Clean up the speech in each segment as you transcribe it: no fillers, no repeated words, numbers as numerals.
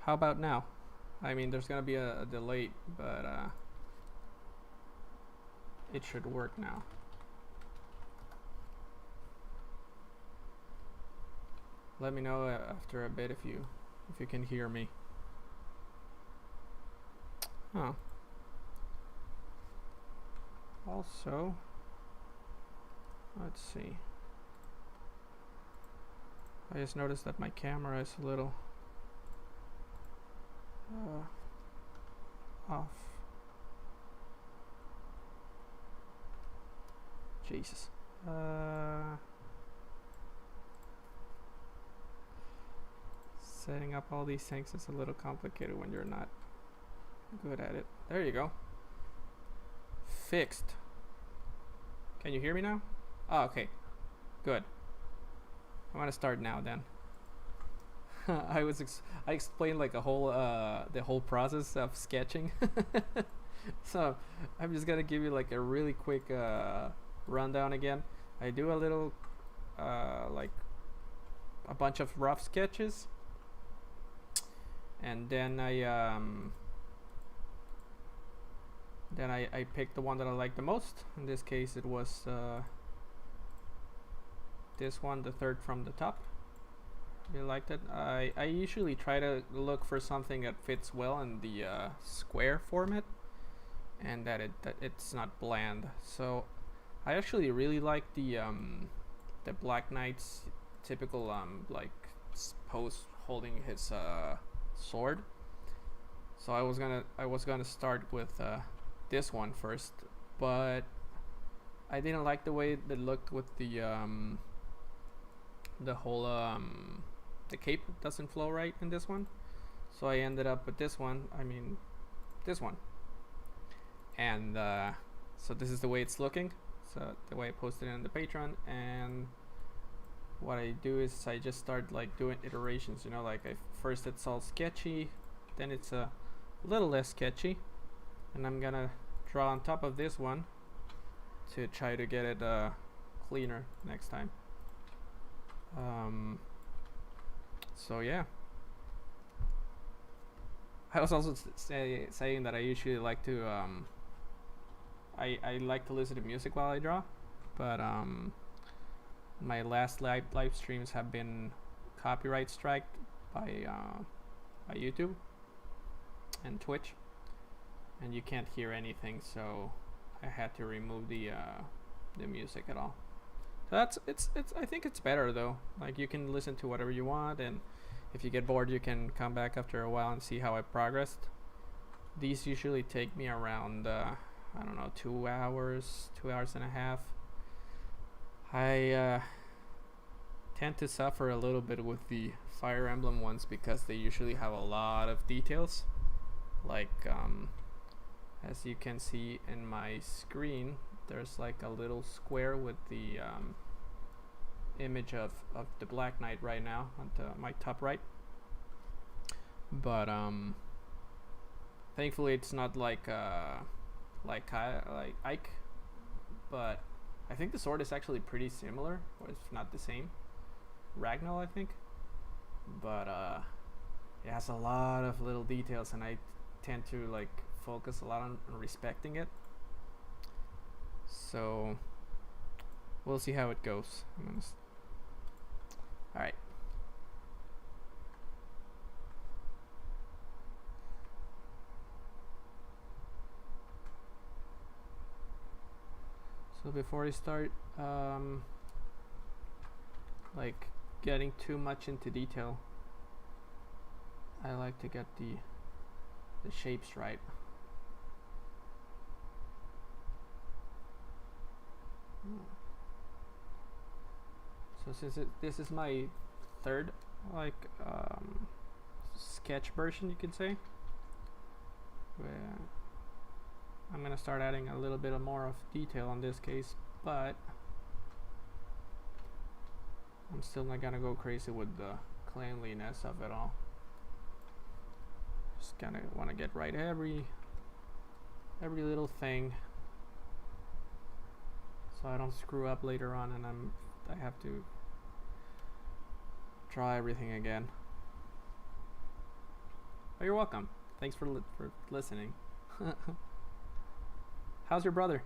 How about now? I mean, there's gonna be a delay, but it should work now. Let me know after a bit if you can hear me. Oh. Also, let's see. I just noticed that my camera is a little off. Jesus. Setting up all these things is a little complicated when you're not good at it. There you go. Fixed. Can you hear me now? Oh, okay. Good. I'm gonna start now then. I explained like the whole process of sketching. So I'm just gonna give you like a really quick rundown again. I do a little like a bunch of rough sketches, and then I picked the one that I like the most. In this case, it was this one, the third from the top. Really liked it. I usually try to look for something that fits well in the square format, and that it's not bland. So I actually really like the Black Knight's typical like pose holding his sword. So I was gonna start with this one first, but I didn't like the way it looked with the whole the cape doesn't flow right in this one. So I ended up with this one. I mean, this one. And so this is the way it's looking. So the way I posted it on the Patreon, and what I do is I just start like doing iterations. You know, like first it's all sketchy, then it's a little less sketchy, and I'm gonna draw on top of this one to try to get it cleaner next time. So yeah, I was also saying that I usually like to I like to listen to music while I draw, but my last live streams have been copyright striked by YouTube and Twitch, and you can't hear anything, so I had to remove the music at all. So that's it's I think it's better though. Like you can listen to whatever you want, and if you get bored, you can come back after a while and see how I progressed. These usually take me around I don't know, 2 hours, 2 hours and a half. I tend to suffer a little bit with the Fire Emblem ones because they usually have a lot of details. Like as you can see in my screen, there's like a little square with the image of the Black Knight right now on my top right. But thankfully it's not like Ike, but I think the sword is actually pretty similar, or if not the same. Ragnar, I think, but it has a lot of little details, and I tend to like focus a lot on respecting it. So we'll see how it goes. All right. So before I start like getting too much into detail, I like to get the shapes right. So since this is my third like sketch version, you could say, where I'm gonna start adding a little bit more of detail on this case, but I'm still not gonna go crazy with the cleanliness of it all. Just kinda wanna get right every little thing, so I don't screw up later on and I have to draw everything again. Oh, you're welcome. Thanks for listening. How's your brother?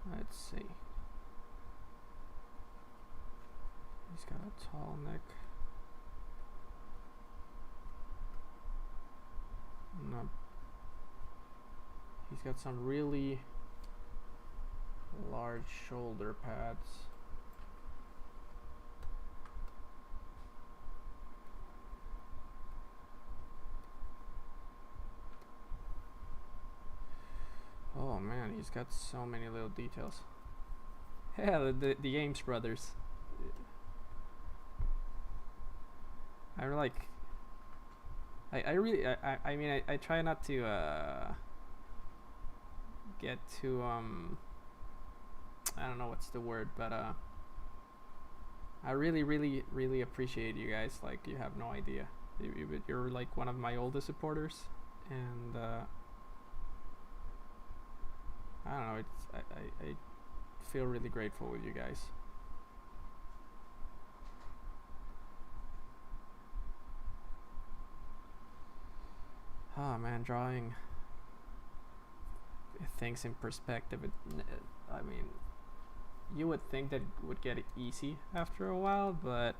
Let's see. He's got a tall neck. No. He's got some really large shoulder pads. Oh man, he's got so many little details. Yeah, the Ames brothers. I like. I really I mean I try not to get too I don't know what's the word, but I really appreciate you guys. Like, you have no idea. You're like one of my oldest supporters, and I don't know. It's I feel really grateful with you guys. Oh man, drawing things in perspective. I mean, you would think that it would get easy after a while, but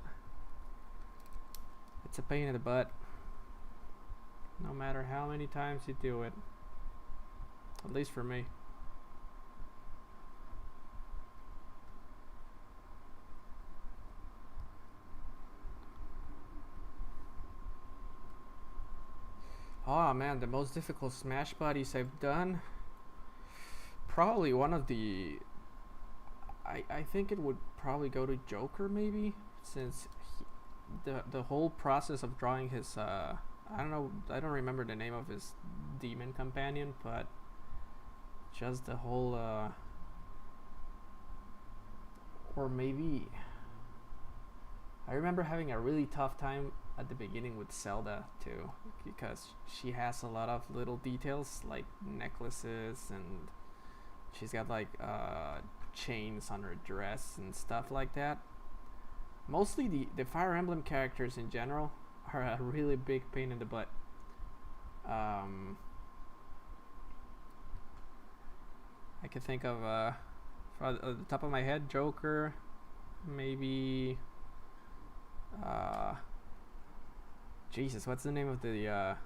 it's a pain in the butt. No matter how many times you do it. At least for me. Oh man, the most difficult Smash buddies I've done. Probably one of the. I think it would probably go to Joker, maybe, since the whole process of drawing his I don't remember the name of his demon companion, but just the whole or maybe I remember having a really tough time at the beginning with Zelda too, because she has a lot of little details like necklaces, and she's got like chains on her dress and stuff like that. Mostly the Fire Emblem characters in general are a really big pain in the butt. I can think of from the top of my head, Joker, maybe Jesus, what's the name of the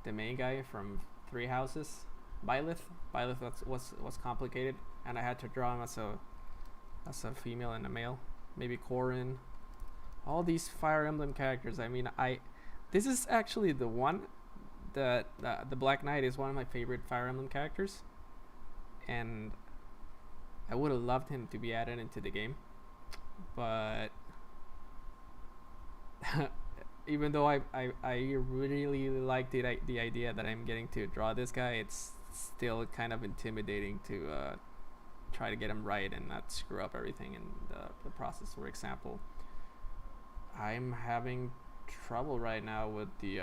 main guy from Three Houses? Byleth. Byleth was complicated, and I had to draw him as a female and a male. Maybe Corrin. All these Fire Emblem characters. I mean, this is actually the one that the Black Knight is one of my favorite Fire Emblem characters, and I would have loved him to be added into the game, but even though I really like the idea that I'm getting to draw this guy, it's still kind of intimidating to try to get him right and not screw up everything in the process. For example, I'm having trouble right now with the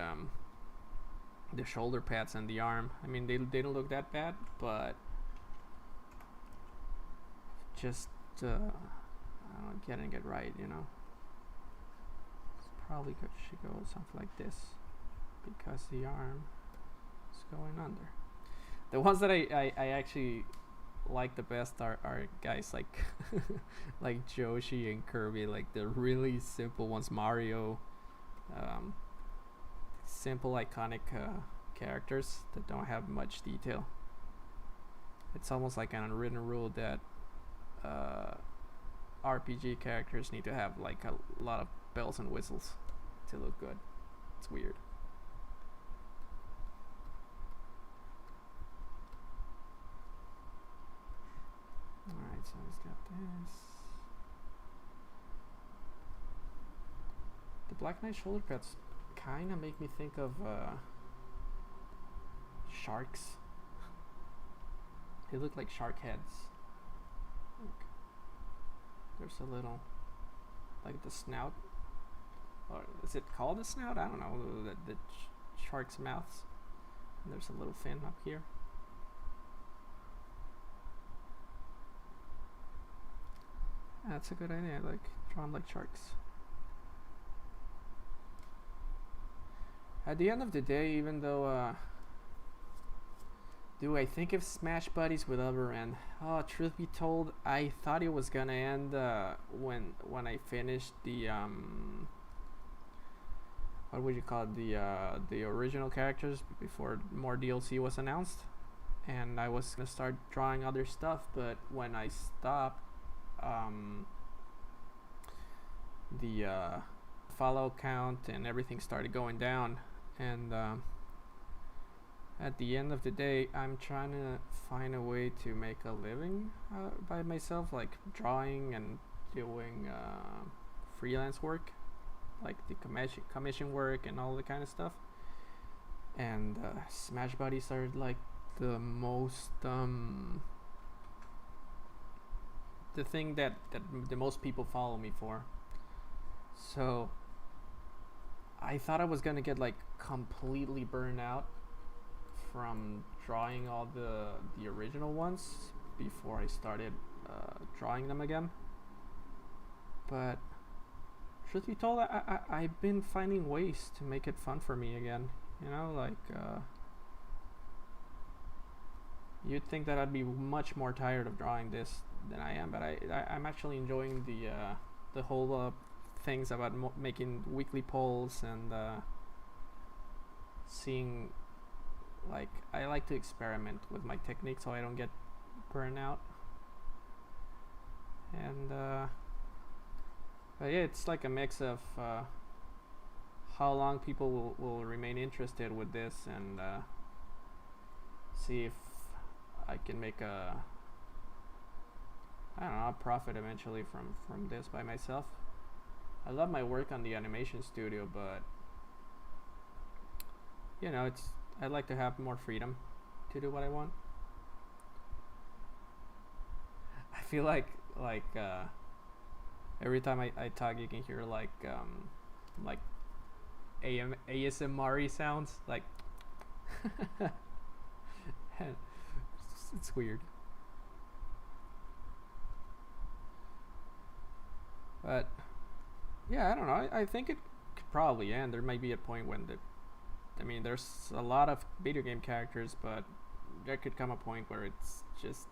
shoulder pads and the arm. I mean, they don't look that bad, but just I don't know, getting it right, you know. Probably should go something like this, because the arm is going under. The ones that I actually like the best are guys like like Joshi and Kirby, like the really simple ones. Mario, simple iconic characters that don't have much detail. It's almost like an unwritten rule that RPG characters need to have like a lot of bells and whistles to look good. It's weird. Alright, so he's got this. The Black Knight shoulder pads kind of make me think of sharks. They look like shark heads. Look. There's a little, like the snout, or is it called a snout? I don't know. The shark's mouths. And there's a little fin up here. That's a good idea. Like draw 'em like sharks. At the end of the day, even though do I think if Smash Buddies will ever end? Oh, truth be told, I thought it was gonna end when I finished the what would you call it, the original characters before more DLC was announced, and I was gonna start drawing other stuff. But when I stopped, the follow count and everything started going down, and at the end of the day, I'm trying to find a way to make a living by myself, like drawing and doing freelance work, like the commission work and all the kind of stuff. And Smash Buddies are like the most the thing that the most people follow me for. So I thought I was gonna get like completely burned out from drawing all the original ones before I started drawing them again. But truth be told, I've been finding ways to make it fun for me again. You know, like you'd think that I'd be much more tired of drawing this than I am, but I'm actually enjoying the whole things about making weekly polls and seeing. Like, I like to experiment with my technique so I don't get burned out. And but yeah, it's like a mix of how long people will remain interested with this, and see if I can make a profit eventually from this by myself. I love my work on the animation studio, but you know, I'd like to have more freedom to do what I want. I feel like every time I talk, you can hear like ASMR sounds, like it's weird. But yeah, I don't know. I think it could probably end. There might be a point when there's a lot of video game characters, but there could come a point where it's just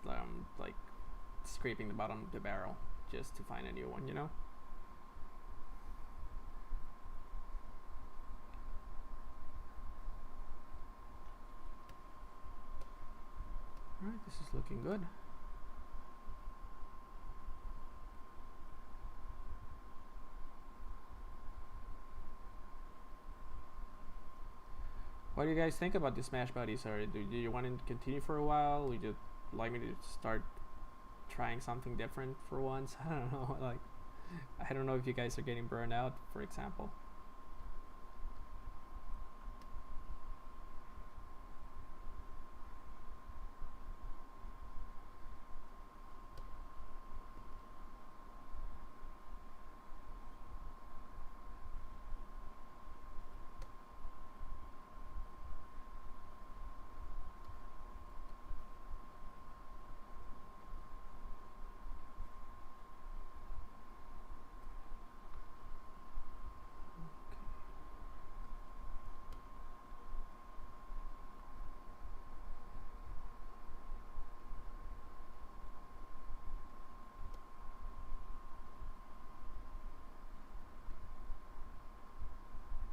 like scraping the bottom of the barrel just to find a new one, you know? Alright, this is looking good. What do you guys think about the Smash Buddies? Or do you want to continue for a while? Would you like me to start trying something different for once? I don't know. Like, I don't know if you guys are getting burned out, for example.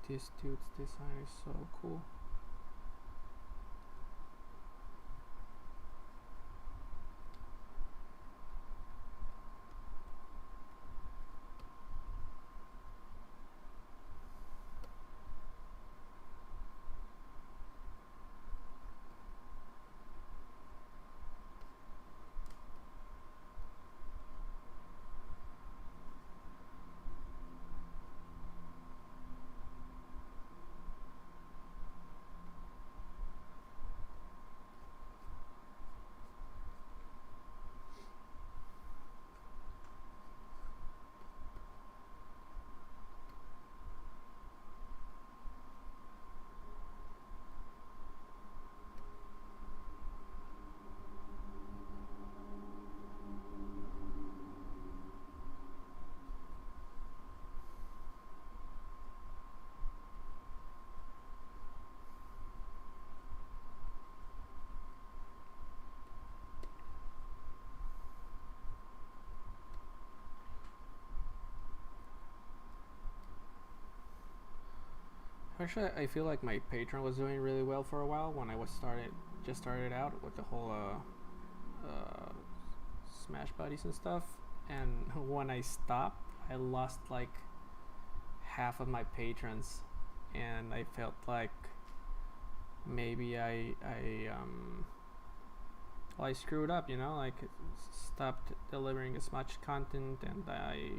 This dude's design is so cool. Actually, I feel like my Patreon was doing really well for a while when I was just started out with the whole Smash Buddies and stuff. And when I stopped, I lost like half of my patrons, and I felt like maybe I screwed up, you know, like stopped delivering as much content, and I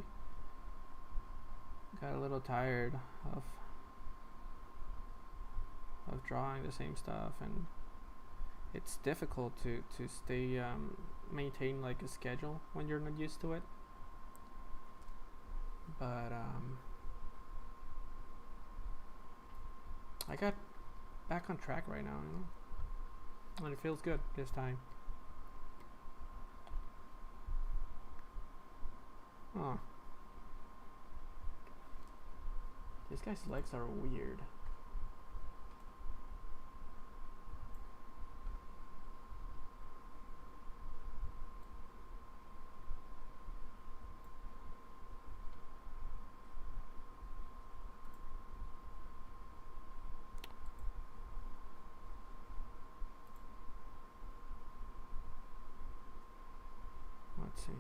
got a little tired of drawing the same stuff, and it's difficult to stay maintain like a schedule when you're not used to it. But I got back on track right now, you know? And it feels good this time. Oh, this guy's legs are weird. Let's see.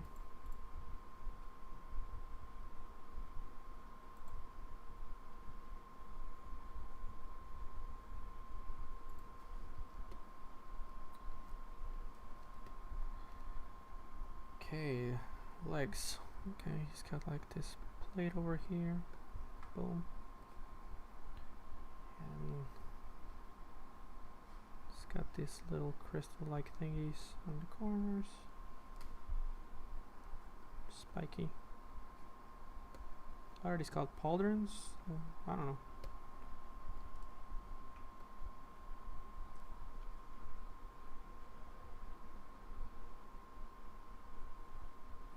Okay, legs. Okay, he's got like this plate over here. Boom. And it's got these little crystal-like thingies on the corners. Spiky. Are these called pauldrons? I don't know.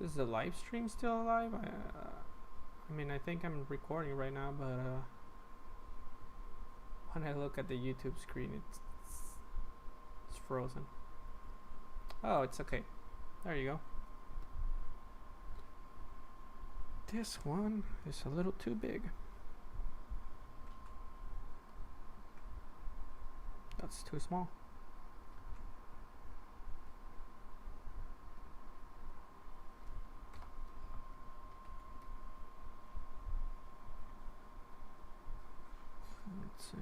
Is the live stream still alive? I mean, I think I'm recording right now, but when I look at the YouTube screen, it's frozen. Oh, it's okay. There you go. This one is a little too big. That's too small. Let's see.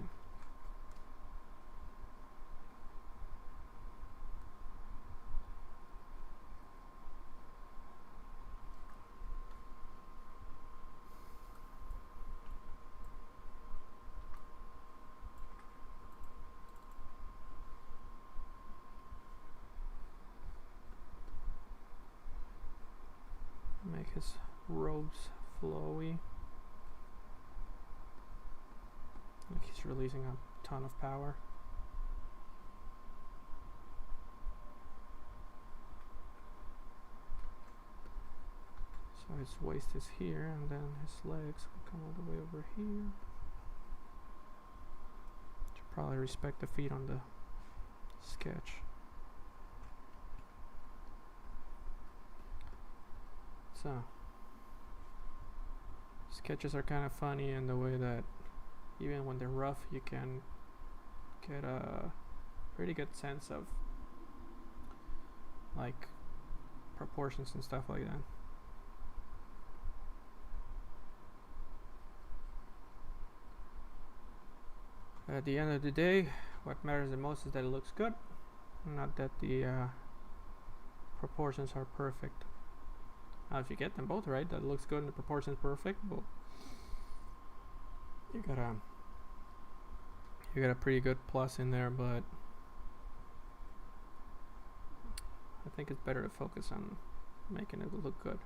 Make his robes flowy. Like he's releasing a ton of power. So his waist is here, and then his legs will come all the way over here. Should probably respect the feet on the sketch. So sketches are kind of funny in the way that even when they're rough, you can get a pretty good sense of like proportions and stuff like that. At the end of the day, what matters the most is that it looks good, not that the proportions are perfect. Now, if you get them both right, that looks good and the proportions perfect, well, you got a pretty good plus in there. But I think it's better to focus on making it look good.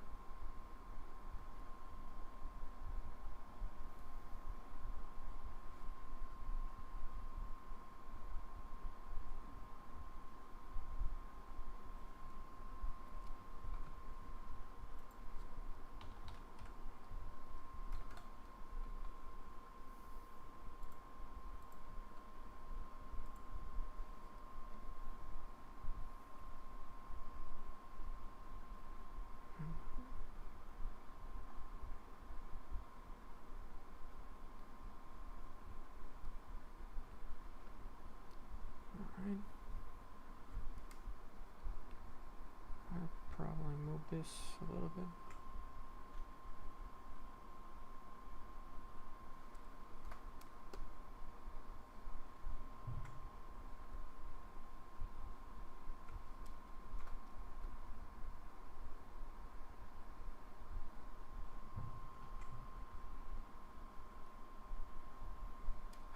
this a little bit.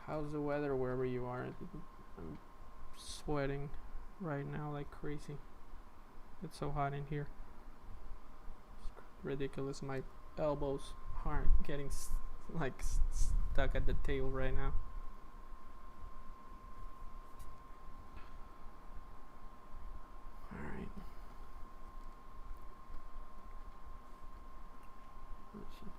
How's the weather wherever you are? I'm sweating right now like crazy. It's so hot in here. It's ridiculous. My elbows aren't getting stuck at the table right now. Alright. Let's see.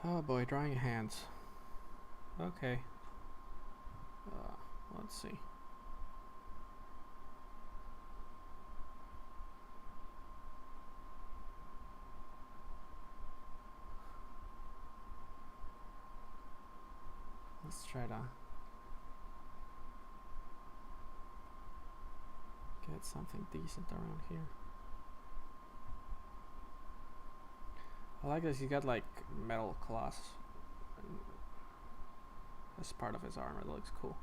Oh boy, drawing hands. Okay. Let's see. Let's try to get something decent around here. I like this, he got like metal cloths as part of his armor. It looks cool.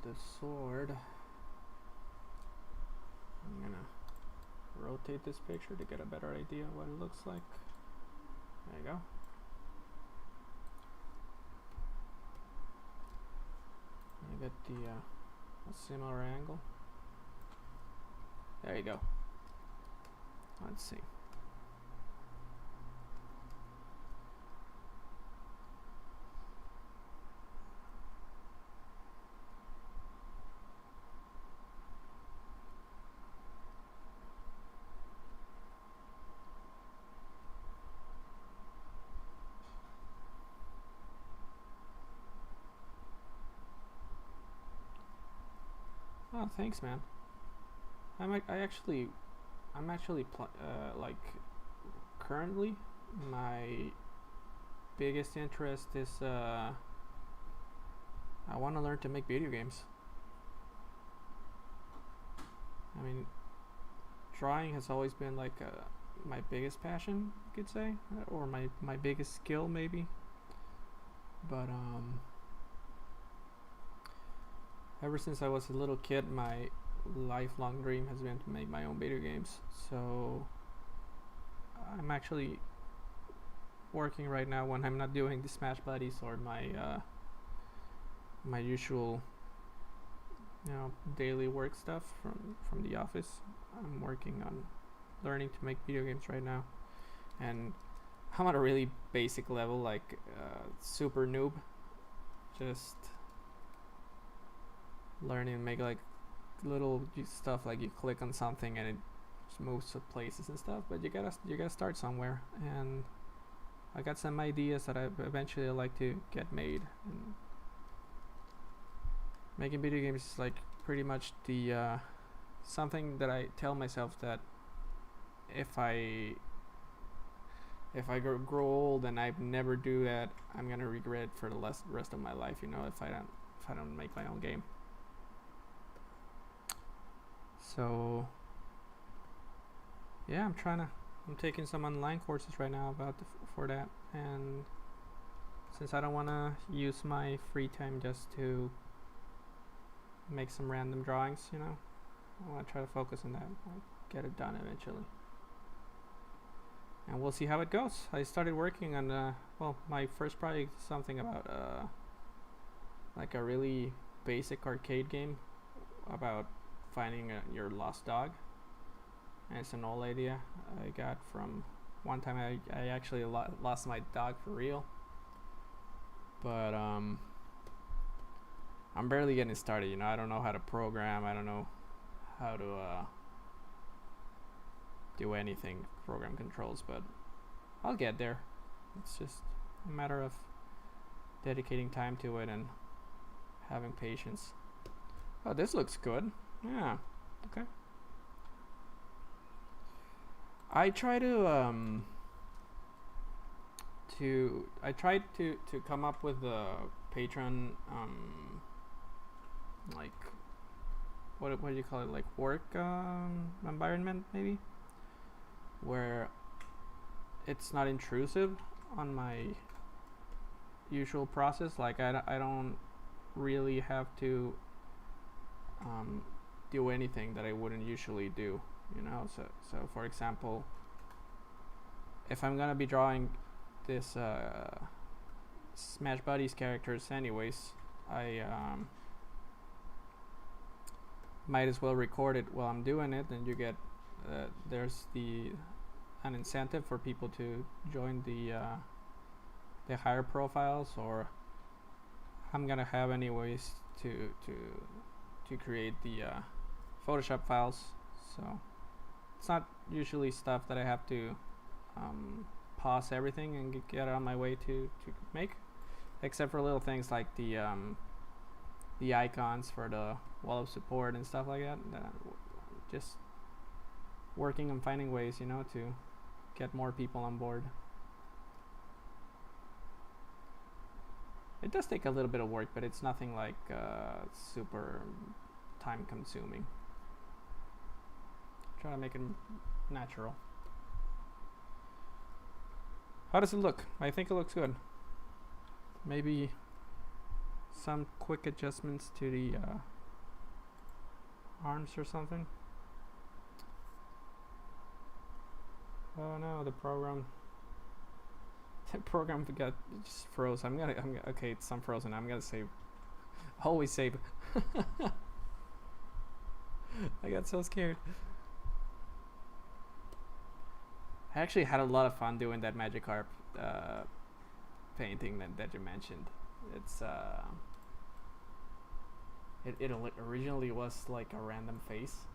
The sword. I'm gonna rotate this picture to get a better idea of what it looks like. There you go. I get the a similar angle. There you go. Let's see. Oh, thanks, man. I'm actually like currently my biggest interest is I want to learn to make video games. I mean, drawing has always been like my biggest passion, you could say, or my biggest skill maybe. But ever since I was a little kid, my lifelong dream has been to make my own video games. So I'm actually working right now when I'm not doing the Smash Buddies or my my usual, you know, daily work stuff from the office. I'm working on learning to make video games right now. and I'm at a really basic level, like super noob, just learning to make like little stuff, like you click on something and it just moves to places and stuff. But you gotta start somewhere, and I got some ideas that I eventually like to get made. And making video games is like pretty much the something that I tell myself that if I grow old and I never do that, I'm gonna regret it for the rest of my life. You know, if I don't make my own game. So yeah, I'm taking some online courses right now about for that, and since I don't want to use my free time just to make some random drawings, you know, I want to try to focus on that. I'll get it done eventually, and we'll see how it goes. I started working on my first project is something about like a really basic arcade game about finding your lost dog. And it's an old idea I got from one time I actually lost my dog for real. But I'm barely getting started, you know. I don't know how to program. I don't know how to do anything, program controls, but I'll get there. It's just a matter of dedicating time to it and having patience. Oh, this looks good. Yeah. Okay. I try to I tried to come up with a Patreon like what do you call it, like work environment maybe, where it's not intrusive on my usual process. Like I don't really have to do anything that I wouldn't usually do, you know. So for example, if I'm gonna be drawing this Smash Buddies characters anyways, I might as well record it while I'm doing it, and you get there's an incentive for people to join the higher profiles, or I'm gonna have anyways to create the Photoshop files. So it's not usually stuff that I have to pause everything and get on my way to make, except for little things like the icons for the wall of support and stuff like that. Just working on finding ways, you know, to get more people on board. It does take a little bit of work, but it's nothing like super time consuming. Try to make it natural. How does it look? I think it looks good. Maybe some quick adjustments to the arms or something. Oh no, the program got just froze. I'm gonna okay, it's unfrozen. I'm gonna save. Always save. I got so scared. I actually had a lot of fun doing that Magikarp painting that you mentioned. It's it originally was like a random face,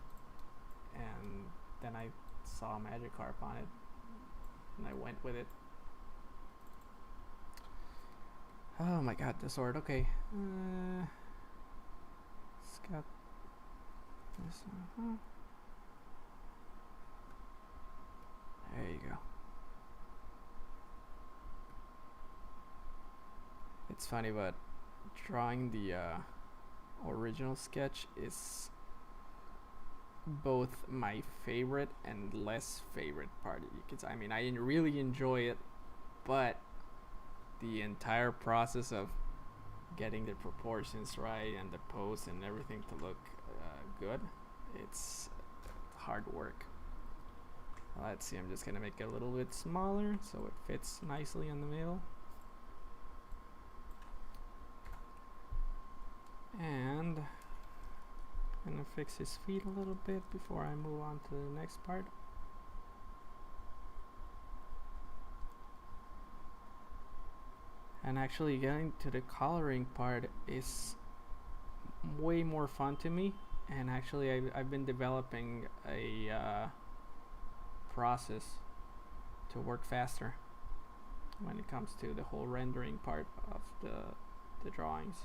and then I saw Magikarp on it, and I went with it. Oh my god, the sword. Okay. It's got this one. There you go. It's funny, but drawing the original sketch is both my favorite and less favorite part. I mean, I really enjoy it, but the entire process of getting the proportions right and the pose and everything to look good, it's hard work. Let's see, I'm just gonna make it a little bit smaller so it fits nicely in the middle. And I'm gonna fix his feet a little bit before I move on to the next part. And actually getting to the coloring part is way more fun to me. And actually I've been developing a process to work faster when it comes to the whole rendering part of the drawings.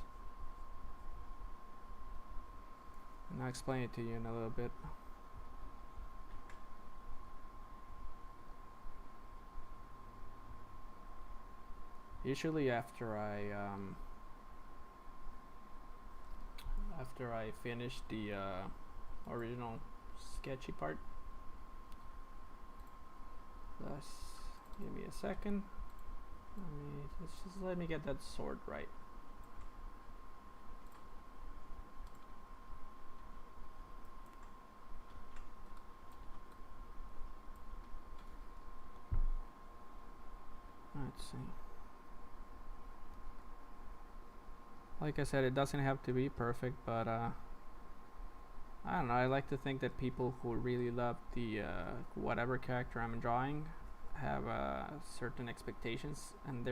And I'll explain it to you in a little bit. Usually after I finish the original sketchy part, give me a second. Let me get that sword right. Let's see. Like I said, it doesn't have to be perfect, but I don't know. I like to think that people who really love the whatever character I'm drawing have certain expectations, and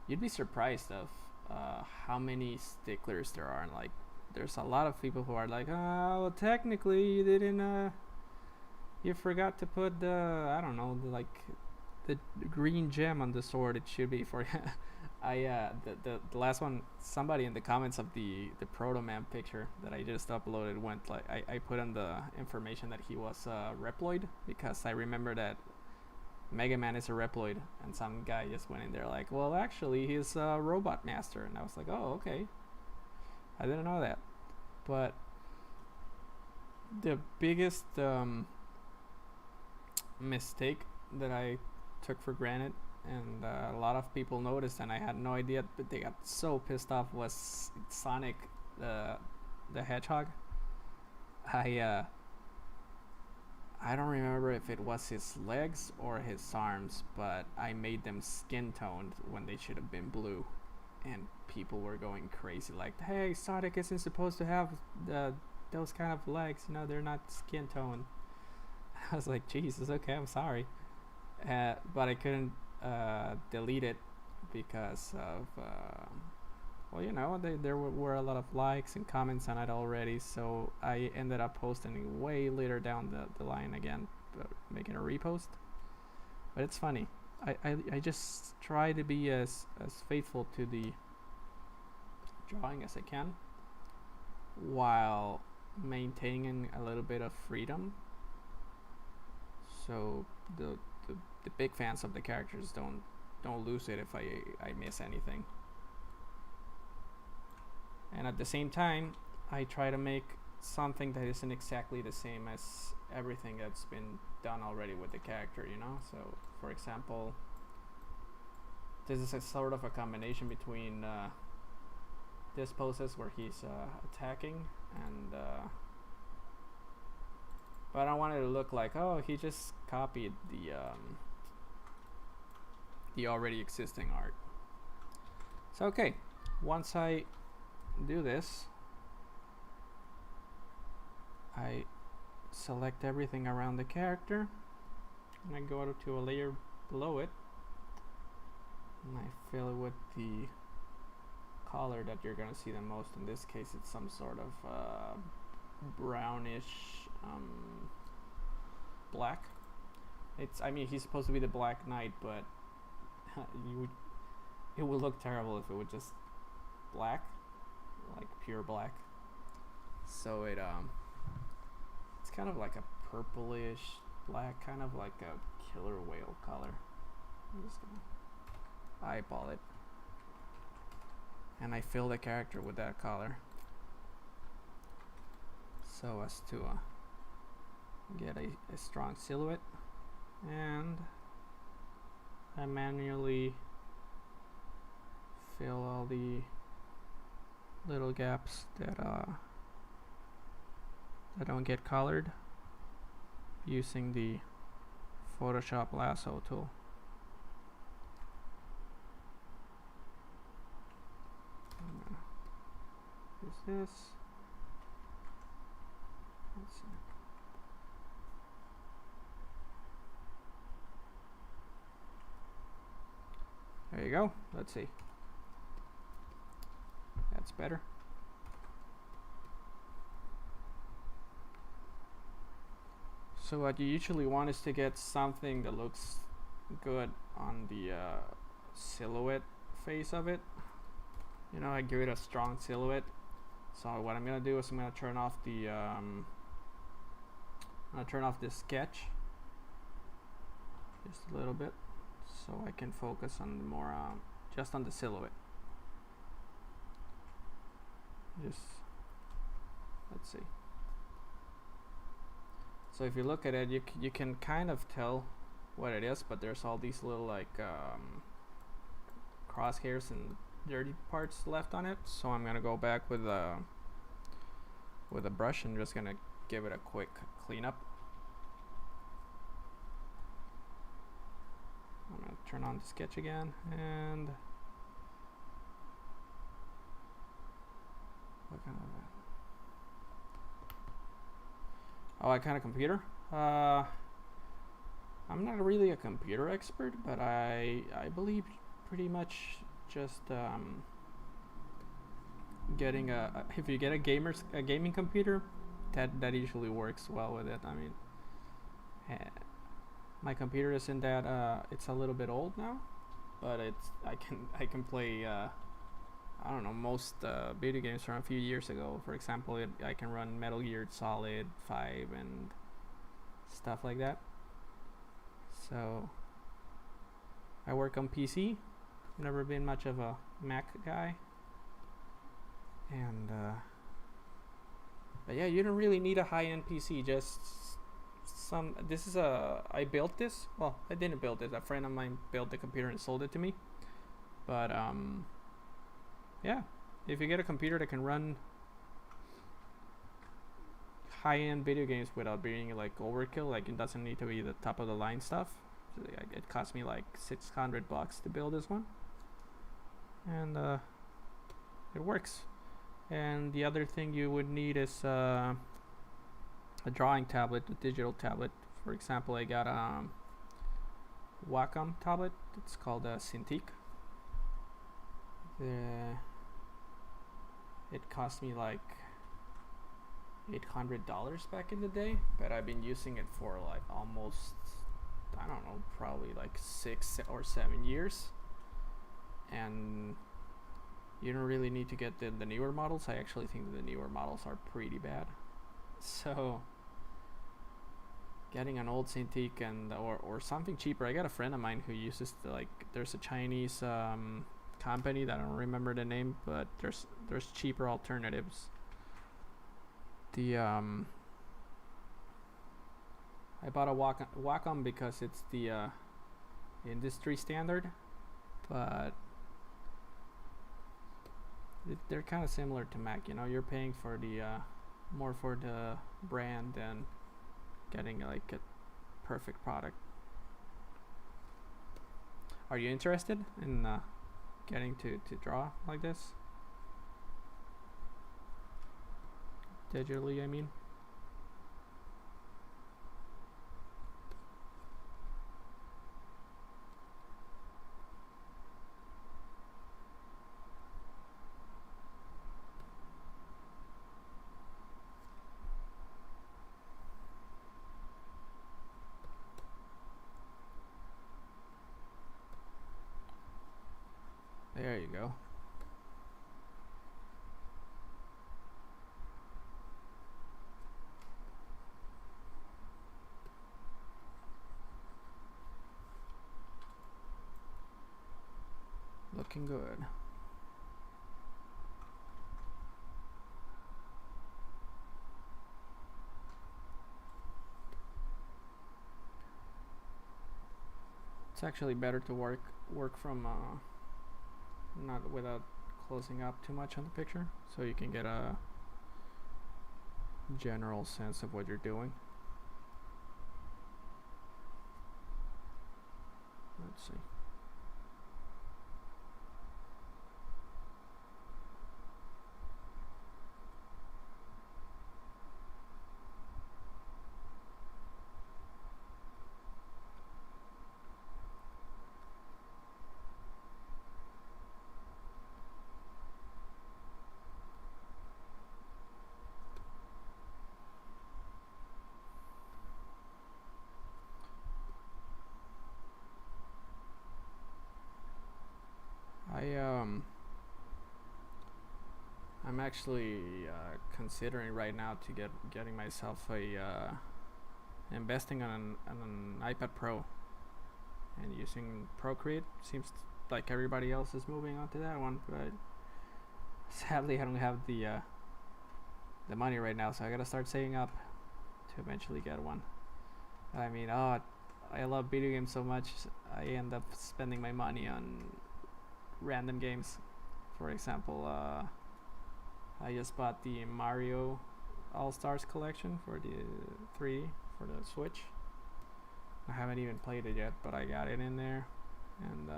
you'd be surprised of how many sticklers there are. And like, there's a lot of people who are like, oh, well, technically you didn't, you forgot to put the, I don't know, the green gem on the sword. It should be for the last one, somebody in the comments of the Proto Man picture that I just uploaded went like, I put in the information that he was Reploid, because I remember that Mega Man is a Reploid, and some guy just went in there like, well, actually he's a Robot Master, and I was like, oh, okay, I didn't know that. But the biggest mistake that I took for granted, and a lot of people noticed, and I had no idea, but they got so pissed off, was Sonic the Hedgehog. I don't remember if it was his legs or his arms, but I made them skin toned when they should have been blue, and people were going crazy like, hey, Sonic isn't supposed to have those kind of legs, you know, they're not skin toned. I was like, Jesus, okay, I'm sorry. But I couldn't delete it because of well, you know, there were a lot of likes and comments on it already, so I ended up posting it way later down the line again, making a repost. But it's funny, I just try to be as faithful to the drawing as I can, while maintaining a little bit of freedom, so the big fans of the characters don't lose it if I miss anything. And at the same time, I try to make something that isn't exactly the same as everything that's been done already with the character, you know? So, for example, this is a sort of a combination between this poses where he's attacking, and but I wanted to look like, oh, he just copied the already existing art. So okay, once I do this, I select everything around the character, and I go to a layer below it, and I fill it with the color that you're gonna see the most. In this case, it's some sort of brownish black. I mean, he's supposed to be the Black Knight, but it would look terrible if it was just black, like pure black. So it's kind of like a purplish black, kind of like a killer whale color. I'm just gonna eyeball it, and I fill the character with that color so as to get a strong silhouette. And I manually fill all the little gaps that don't get colored using the Photoshop lasso tool. Is this? Let's see. There you go. Let's see. That's better. So what you usually want is to get something that looks good on the silhouette face of it. You know, I give it a strong silhouette. So what I'm gonna do is I'm gonna turn off the sketch just a little bit, so I can focus on the more just on the silhouette. Just let's see. So if you look at it, you can kind of tell what it is, but there's all these little like crosshairs and dirty parts left on it. So I'm gonna go back with a brush and just gonna give it a quick cleanup. I'm gonna turn on the sketch again and what kind of what kind of computer? I'm not really a computer expert, but I believe pretty much just getting if you get a gaming computer, that usually works well with it. I mean, my computer isn't that it's a little bit old now, but I can play I don't know, most video games from a few years ago. For example, I can run Metal Gear Solid 5 and stuff like that. So I work on PC. Never been much of a Mac guy. And but yeah, you don't really need a high-end PC. Just this is I built this. Well, I didn't build it. A friend of mine built the computer and sold it to me. But yeah, if you get a computer that can run high-end video games without being like overkill, like it doesn't need to be the top of the line stuff. It cost me like $600 to build this one, and it works. And the other thing you would need is a drawing tablet, a digital tablet. For example, I got a Wacom tablet. It's called a Cintiq. It cost me like $800 back in the day, but I've been using it for like almost, I don't know, probably like 6 or 7 years. And you don't really need to get the newer models. I actually think the newer models are pretty bad. So getting an old Cintiq and or something cheaper. I got a friend of mine who uses there's a Chinese company that I don't remember the name, but there's cheaper alternatives. The I bought a Wacom because it's the industry standard, but they're kind of similar to Mac. You know, you're paying for the more for the brand than getting like a perfect product. Are you interested in getting to draw like this digitally, I mean? There you go. Looking good. It's actually better to work from not without closing up too much on the picture, so you can get a general sense of what you're doing. Let's see. I'm actually considering right now to getting myself a investing on an iPad Pro and using Procreate. Seems like everybody else is moving on to that one, but sadly I don't have the money right now, so I gotta start saving up to eventually get one. I mean, oh, I love video games so much, I end up spending my money on random games. For example, I just bought the Mario All Stars collection for the 3D for the Switch. I haven't even played it yet, but I got it in there, and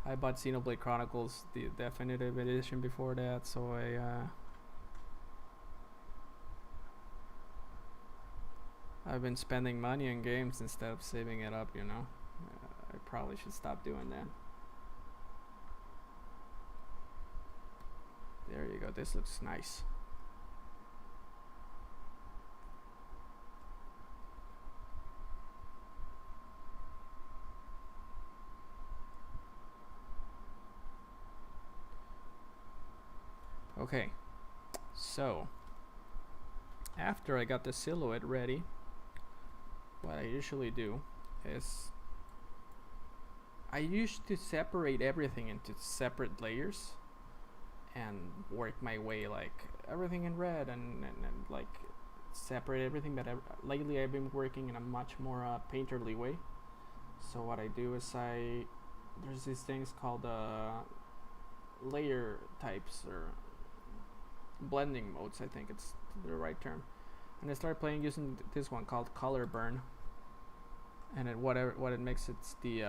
I bought Xenoblade Chronicles, the definitive edition, before that, so I've been spending money on games instead of saving it up, you know. I probably should stop doing that. There you go, this looks nice. Okay, so after I got the silhouette ready, what I usually do is I used to separate everything into separate layers and work my way, like everything in red, and like separate everything, but lately I've been working in a much more painterly way. So what I do is there's these things called layer types, or blending modes, I think it's the right term, and I started playing using this one called Color Burn, and what it makes, it's the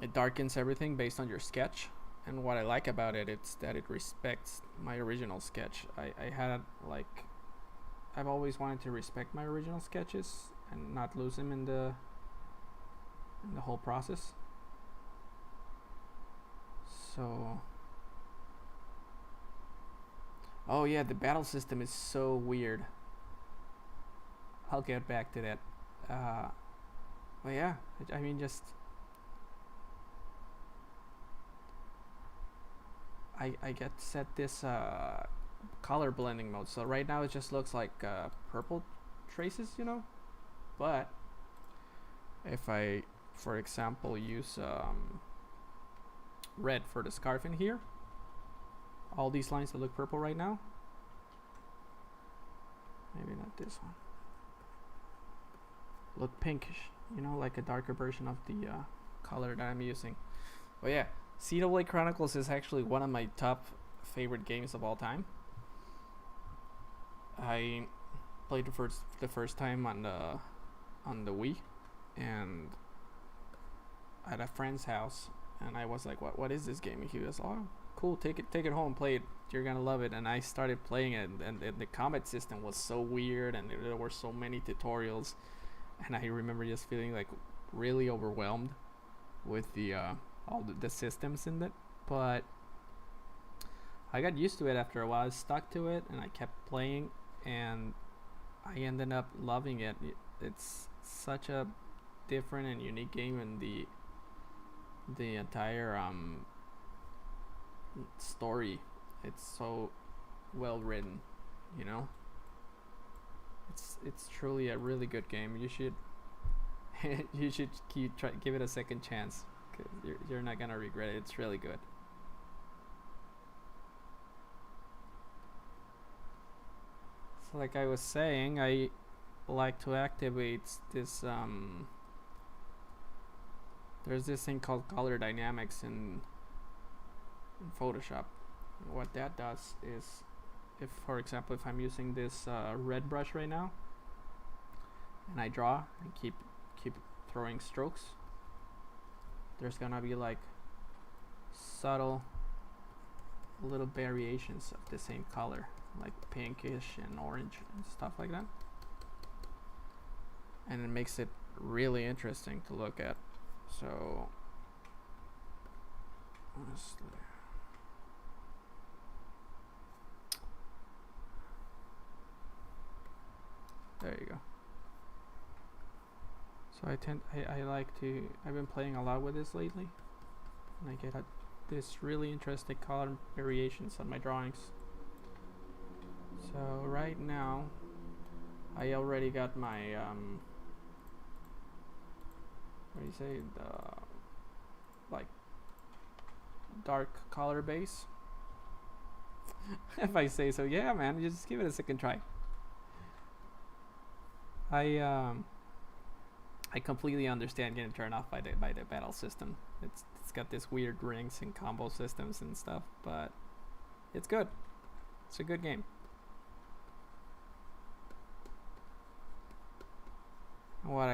it darkens everything based on your sketch. And what I like about it, it's that it respects my original sketch. I've always wanted to respect my original sketches and not lose them in the whole process. So, oh yeah, the battle system is so weird. I'll get back to that. But yeah, I mean, just I get set this color blending mode. So right now it just looks like purple traces, you know. But if I, for example, use red for the scarf in here, all these lines that look purple right now, maybe not this one, look pinkish, you know, like a darker version of the color that I'm using. But yeah, Xenoblade Chronicles is actually one of my top favorite games of all time. I played the first time on the Wii, and at a friend's house, and I was like, what is this game? And he was, oh cool, take it home, play it, you're gonna love it. And I started playing it, and the combat system was so weird, and there were so many tutorials, and I remember just feeling like really overwhelmed with the all the systems in it. But I got used to it after a while. I stuck to it and I kept playing, and I ended up loving it. It's such a different and unique game, and the entire story, it's so well written, you know. It's truly a really good game. You should you should give it a second chance, because you're not gonna regret it. It's really good. So like I was saying, I like to activate this there's this thing called color dynamics in Photoshop. And what that does is, if for example, if I'm using this red brush right now and I draw and keep throwing strokes, there's gonna be like subtle little variations of the same color, like pinkish and orange and stuff like that, and it makes it really interesting to look at. So honestly, there you go. So I like to, I've been playing a lot with this lately, and I get this really interesting color variations on my drawings. So right now I already got my what do you say, the like dark color base. If I say so. Yeah, man, just give it a second try. I completely understand getting turned off by the battle system. It's got this weird rings and combo systems and stuff, but it's good. It's a good game. What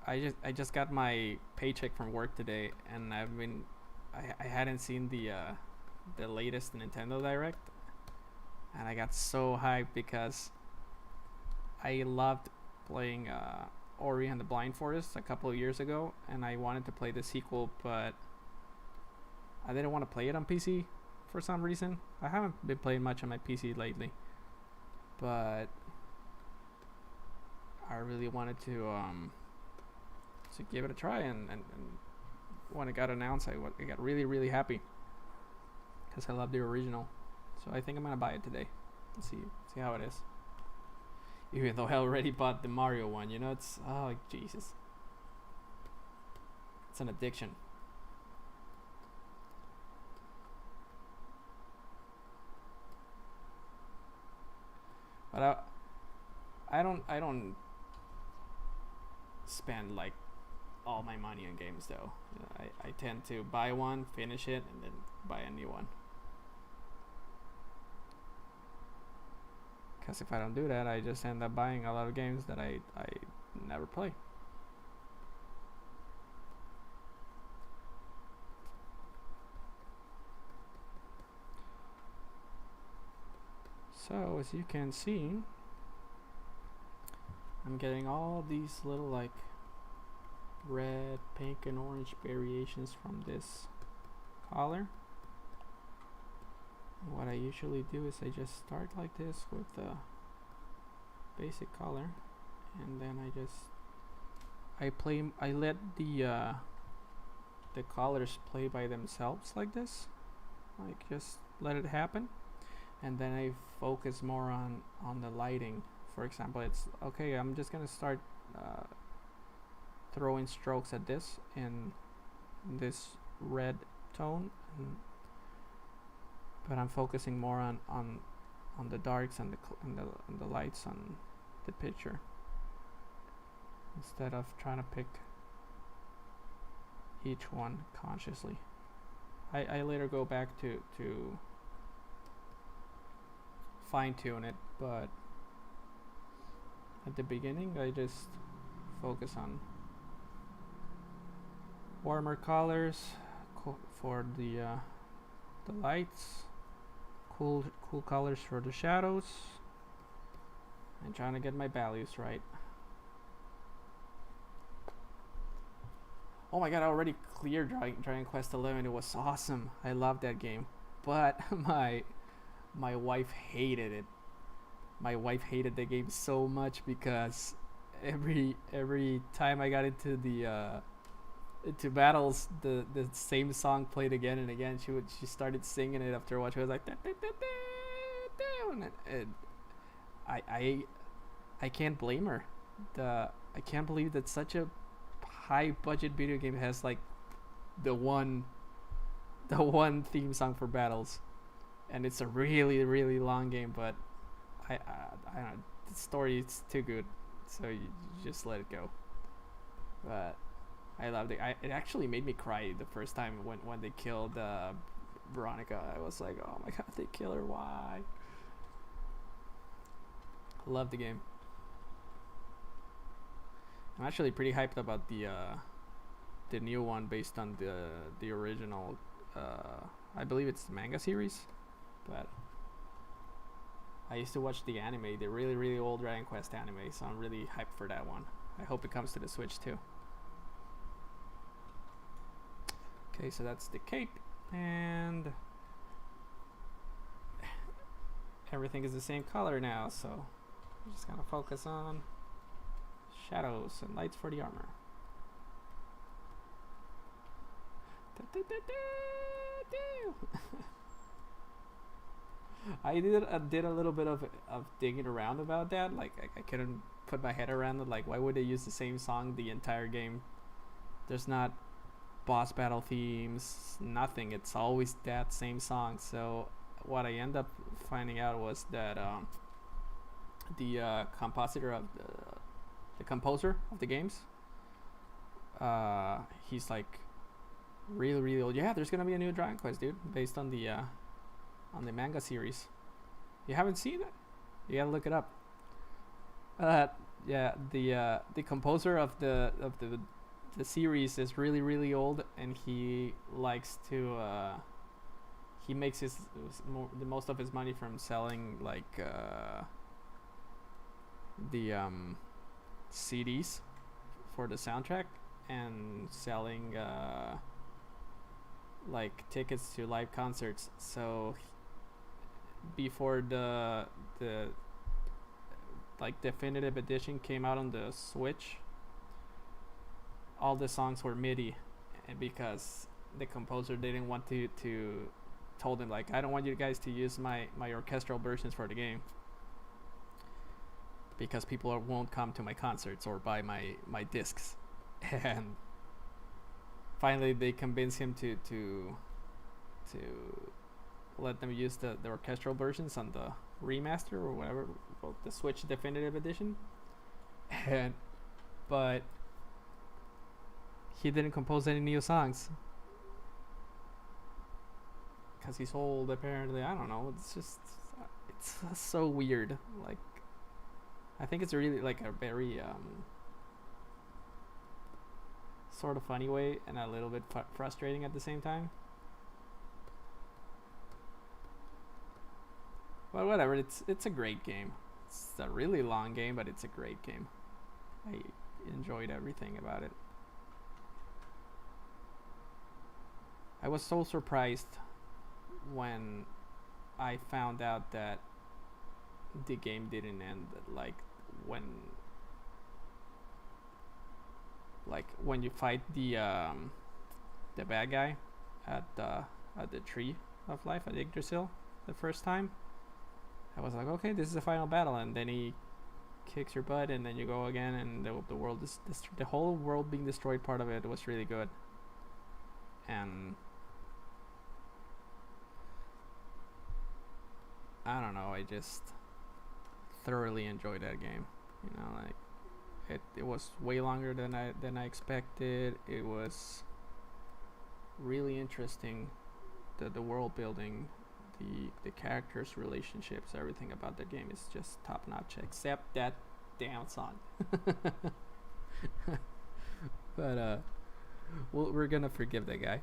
I just got my paycheck from work today, and I hadn't seen the latest Nintendo Direct, and I got so hyped because I loved playing Ori and the Blind Forest a couple of years ago, and I wanted to play the sequel, but I didn't want to play it on PC for some reason. I haven't been playing much on my PC lately, but I really wanted to give it a try, and when it got announced, I got really happy because I love the original. So I think I'm gonna buy it today and see how it is. Even though I already bought the Mario one, you know, it's, oh Jesus, it's an addiction. But I don't spend like all my money on games though. I tend to buy one, finish it, and then buy a new one. Because if I don't do that, I just end up buying a lot of games that I never play. So as you can see, I'm getting all these little like red, pink, and orange variations from this color. What I usually do is I just start like this with the basic color, and then I let the colors play by themselves like this, like just let it happen, and then I focus more on the lighting. For example, it's okay, I'm just gonna start throwing strokes at this in this red tone, but I'm focusing more on the darks and the lights on the picture, instead of trying to pick each one consciously. I later go back to fine tune it, but at the beginning I just focus on warmer colors for the lights, cool colors for the shadows, and trying to get my values right. Oh my god, I already cleared Dragon Quest 11. It was awesome. I loved that game, but my wife hated it. My wife hated the game so much because every time I got into the into battles, the same song played again and again. She started singing it after a while. She was like, and I can't blame her. I can't believe that such a high budget video game has like the one theme song for battles, and it's a really long game, but I don't know, the story is too good, so you just let it go. But I loved it. It actually made me cry the first time when they killed Veronica. I was like, oh my god, they kill her, why? Love the game. I'm actually pretty hyped about the new one based on the original. I believe it's the manga series, but I used to watch the anime, the really old Dragon Quest anime, so I'm really hyped for that one. I hope it comes to the Switch too. Okay, so that's the cape, and everything is the same color now, so I'm just gonna focus on shadows and lights for the armor. I did a little bit of digging around about that. Like I couldn't put my head around it. Like why would they use the same song the entire game? There's not boss battle themes, nothing. It's always that same song. So what I end up finding out was that the compositor of the composer of the games, he's like really old. Yeah, there's gonna be a new Dragon Quest, dude, based on the manga series. You haven't seen it? You gotta look it up. Yeah, the composer of the series is really old, and he likes to he makes the most of his money from selling like the CDs for the soundtrack, and selling like tickets to live concerts. So before the like definitive edition came out on the Switch, all the songs were MIDI, and because the composer didn't want to told him like, I don't want you guys to use my orchestral versions for the game, because people won't come to my concerts or buy my discs. And finally they convinced him to let them use the orchestral versions on the remaster or whatever, well, the Switch definitive edition. And but he didn't compose any new songs because he's old, apparently. I don't know, it's so weird. Like I think it's really like a very sort of funny way, and a little bit frustrating at the same time. But whatever, it's a great game. It's a really long game, but it's a great game. I enjoyed everything about it. I was so surprised when I found out that the game didn't end. When you fight the bad guy at the tree of life at Yggdrasil the first time, I was like, okay, this is the final battle, and then he kicks your butt, and then you go again, and the world is the whole world being destroyed. Part of it was really good, and I don't know, I just thoroughly enjoyed that game. You know, like it was way longer than I expected. It was really interesting. The world building, the characters' relationships, everything about the game is just top notch, except that damn song. But we're gonna forgive that guy.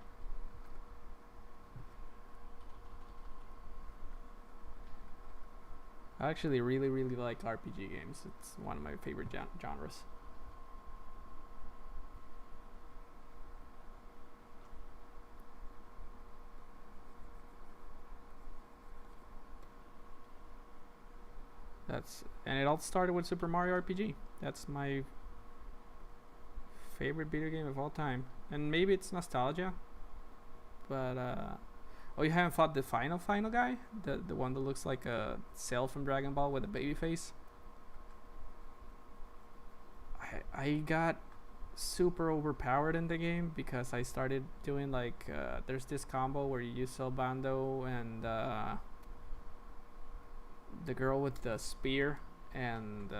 I actually really like RPG games. It's one of my favorite genres. And it all started with Super Mario RPG. That's my favorite video game of all time. And maybe it's nostalgia, but oh, you haven't fought the final guy? The one that looks like a Cell from Dragon Ball with a baby face? I got super overpowered in the game because I started doing like there's this combo where you use Selbando and the girl with the spear, and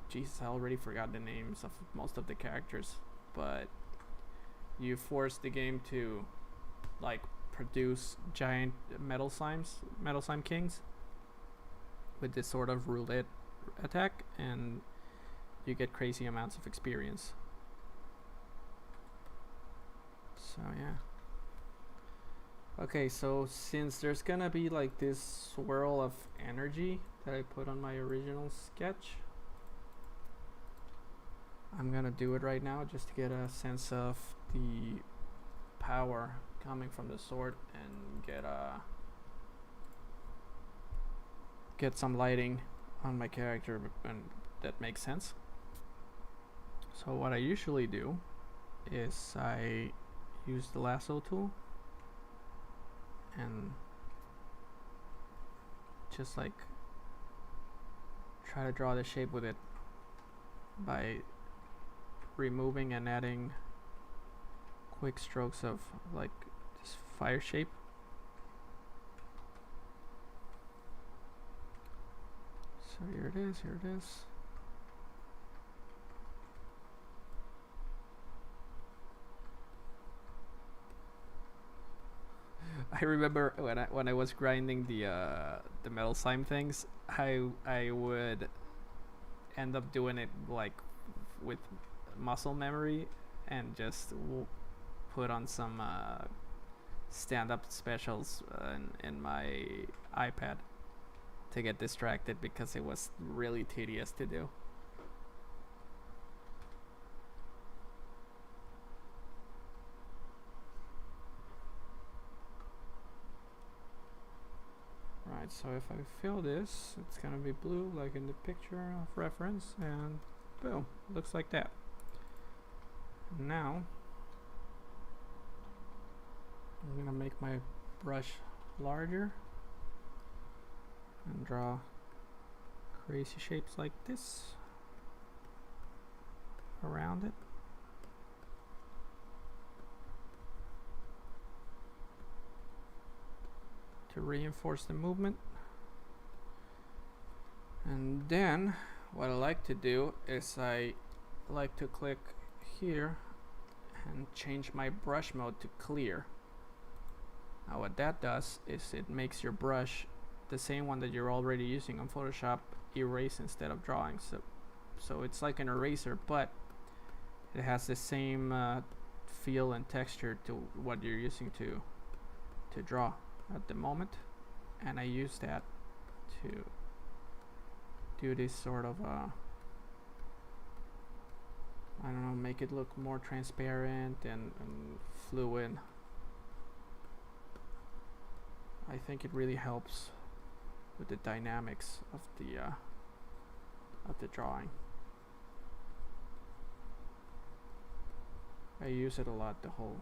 Jesus, I already forgot the names of most of the characters, but you force the game to like produce giant metal slime kings with this sort of roulette attack, and you get crazy amounts of experience. So yeah. Okay, so since there's gonna be like this swirl of energy that I put on my original sketch, I'm gonna do it right now just to get a sense of the power coming from the sword and get some lighting on my character, and that makes sense. So what I usually do is I use the lasso tool and just like try to draw the shape with it by removing and adding quick strokes of like this fire shape. So here it is, here it is. I remember when I was grinding the metal slime things, I would end up doing it like with muscle memory and just put on some stand-up specials in my iPad to get distracted because it was really tedious to do. Right, so if I fill this, it's gonna be blue like in the picture of reference, and boom, looks like that. Now I'm gonna make my brush larger and draw crazy shapes like this around it. To reinforce the movement. And then what I like to do is I like to click here and change my brush mode to clear. Now what that does is it makes your brush, the same one that you're already using on Photoshop, erase instead of drawing. So it's like an eraser, but it has the same feel and texture to what you're using to draw at the moment. And I use that to do this sort of I don't know, make it look more transparent and fluid. I think it really helps with the dynamics of the drawing. I use it a lot, the whole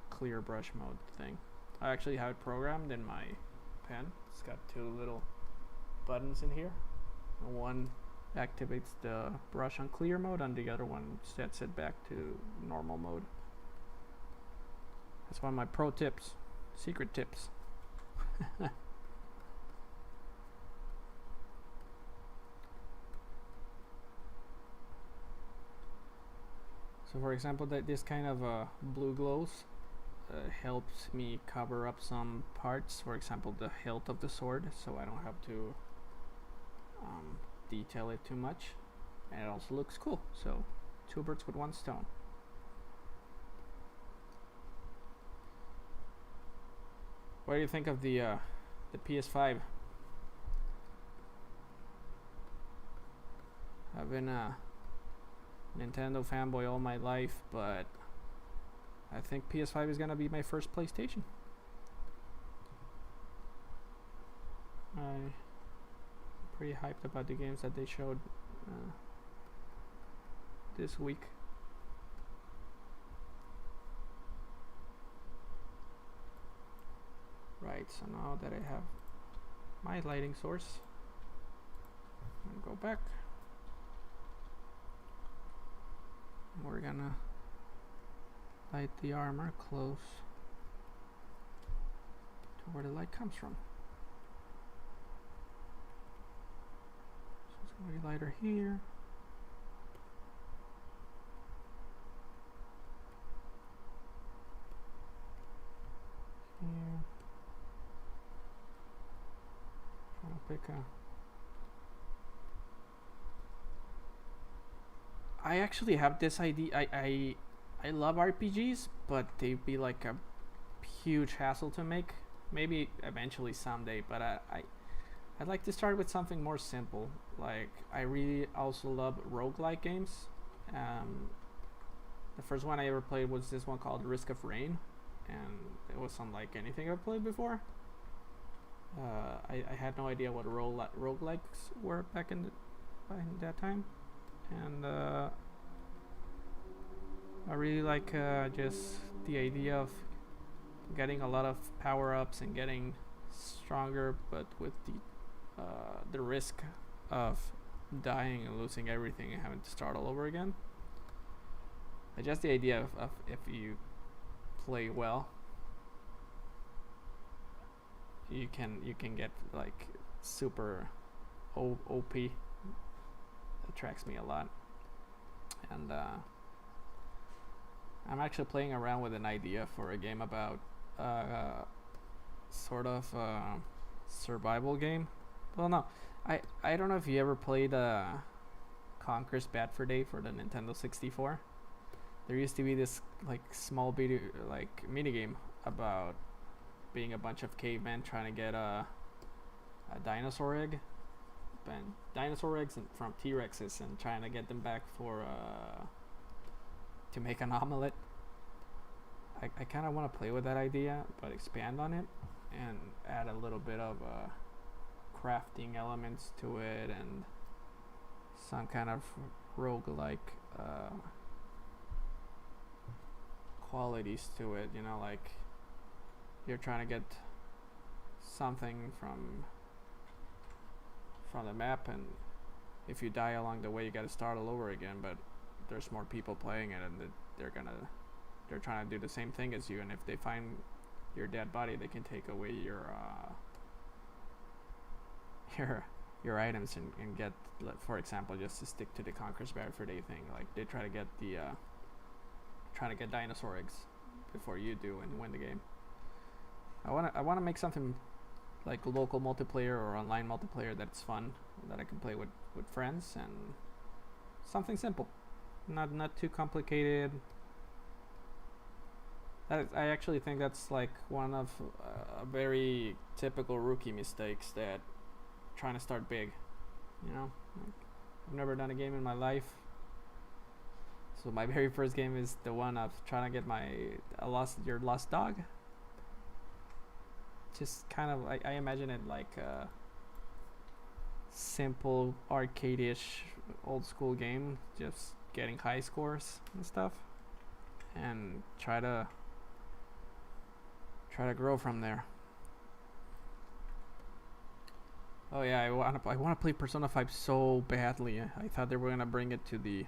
clear brush mode thing. I actually have it programmed in my pen. It's got two little buttons in here. One activates the brush on clear mode and the other one sets it back to normal mode. That's one of my pro tips, secret tips. So for example, that this kind of blue glows helps me cover up some parts, for example the hilt of the sword, so I don't have to detail it too much, and it also looks cool. So two birds with one stone. What do you think of the PS5? I've been a Nintendo fanboy all my life, but I think PS5 is gonna be my first PlayStation. I'm pretty hyped about the games that they showed this week. Right, so now that I have my lighting source, I'm gonna go back. We're gonna light the armor close to where the light comes from. So it's gonna be lighter here. Here. Trying to pick a. I actually have this idea. I love RPGs, but they'd be like a huge hassle to make. Maybe eventually someday, but I'd like to start with something more simple. Like, I really also love roguelike games. The first one I ever played was this one called Risk of Rain, and it was unlike anything I've played before. I had no idea what roguelikes were back in that time, and I really like just the idea of getting a lot of power ups and getting stronger, but with the risk of dying and losing everything and having to start all over again. Just the idea of if you play well, you can get like super OP. Attracts me a lot, and I'm actually playing around with an idea for a game about sort of survival game. Well, no, I don't know if you ever played Conker's Bad Fur Day for the Nintendo 64. There used to be this like small video like mini game about being a bunch of cavemen trying to get a dinosaur egg, and dinosaur eggs from T-Rexes, and trying to get them back for to make an omelet. I kind of want to play with that idea, but expand on it and add a little bit of crafting elements to it and some kind of roguelike qualities to it. You know, like you're trying to get something from the map, and if you die along the way, you got to start all over again. But there's more people playing it, and they're trying to do the same thing as you. And if they find your dead body, they can take away your items and get, for example, just to stick to the Conker's Bad Fur Day thing. Like they try to get trying to get dinosaur eggs before you do and win the game. I wanna make something like local multiplayer or online multiplayer that's fun, that I can play with friends, and something simple, not too complicated. I actually think that's like one of a very typical rookie mistakes, that trying to start big. You know, like, I've never done a game in my life, so my very first game is the one of trying to get your lost dog. Just kind of, I imagine it like a simple arcade-ish old school game, just getting high scores and stuff, and try to grow from there. Oh yeah, I want to play Persona 5 so badly. I thought they were gonna bring it to the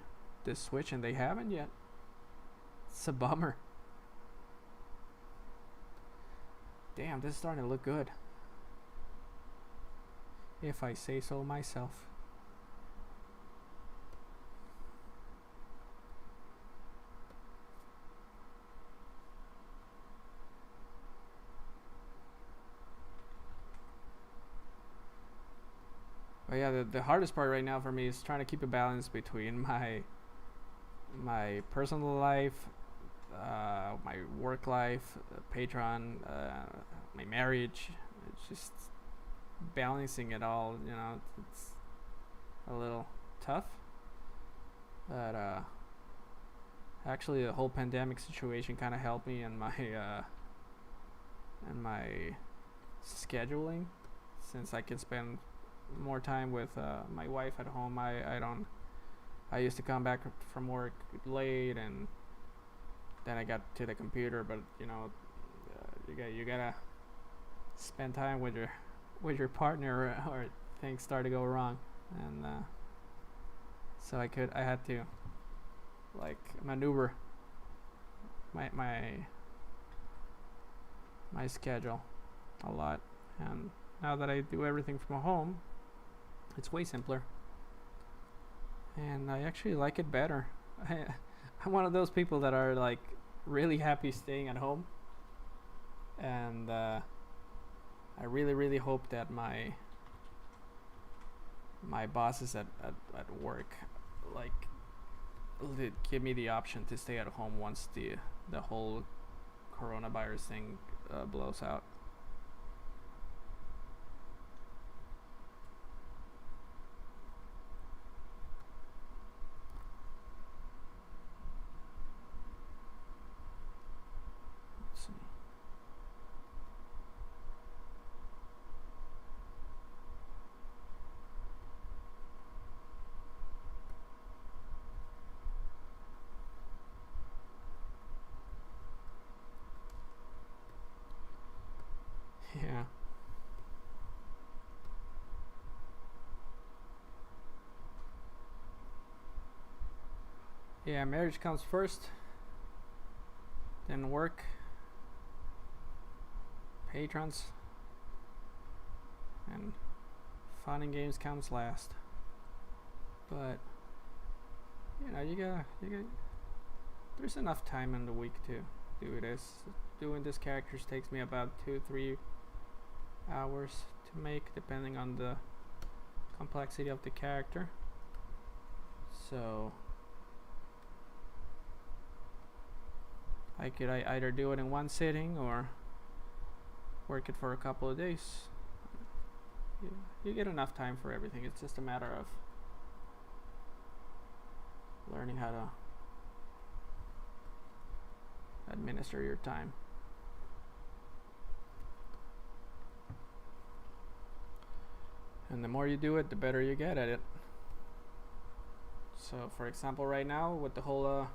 Switch, and they haven't yet. It's a bummer. Damn, this is starting to look good, if I say so myself. But yeah, the hardest part right now for me is trying to keep a balance between my personal life, my work life, Patreon, my marriage. It's just balancing it all. You know, it's a little tough. But actually, the whole pandemic situation kind of helped me in my scheduling, since I can spend more time with my wife at home. I used to come back from work late, and then I got to the computer. But you know, you gotta spend time with your partner, or things start to go wrong. And so I had to like maneuver my schedule a lot. And now that I do everything from home, it's way simpler, and I actually like it better. I'm one of those people that are like really happy staying at home, and I really hope that my bosses at work like give me the option to stay at home once the whole coronavirus thing blows out. Yeah, marriage comes first, then work, patrons, and fun and games comes last. But you know, you got there's enough time in the week to do this. Doing this characters takes me about 2-3 hours to make, depending on the complexity of the character. So I could either do it in one sitting or work it for a couple of days. You get enough time for everything. It's just a matter of learning how to administer your time. And the more you do it, the better you get at it. So for example, right now with the whole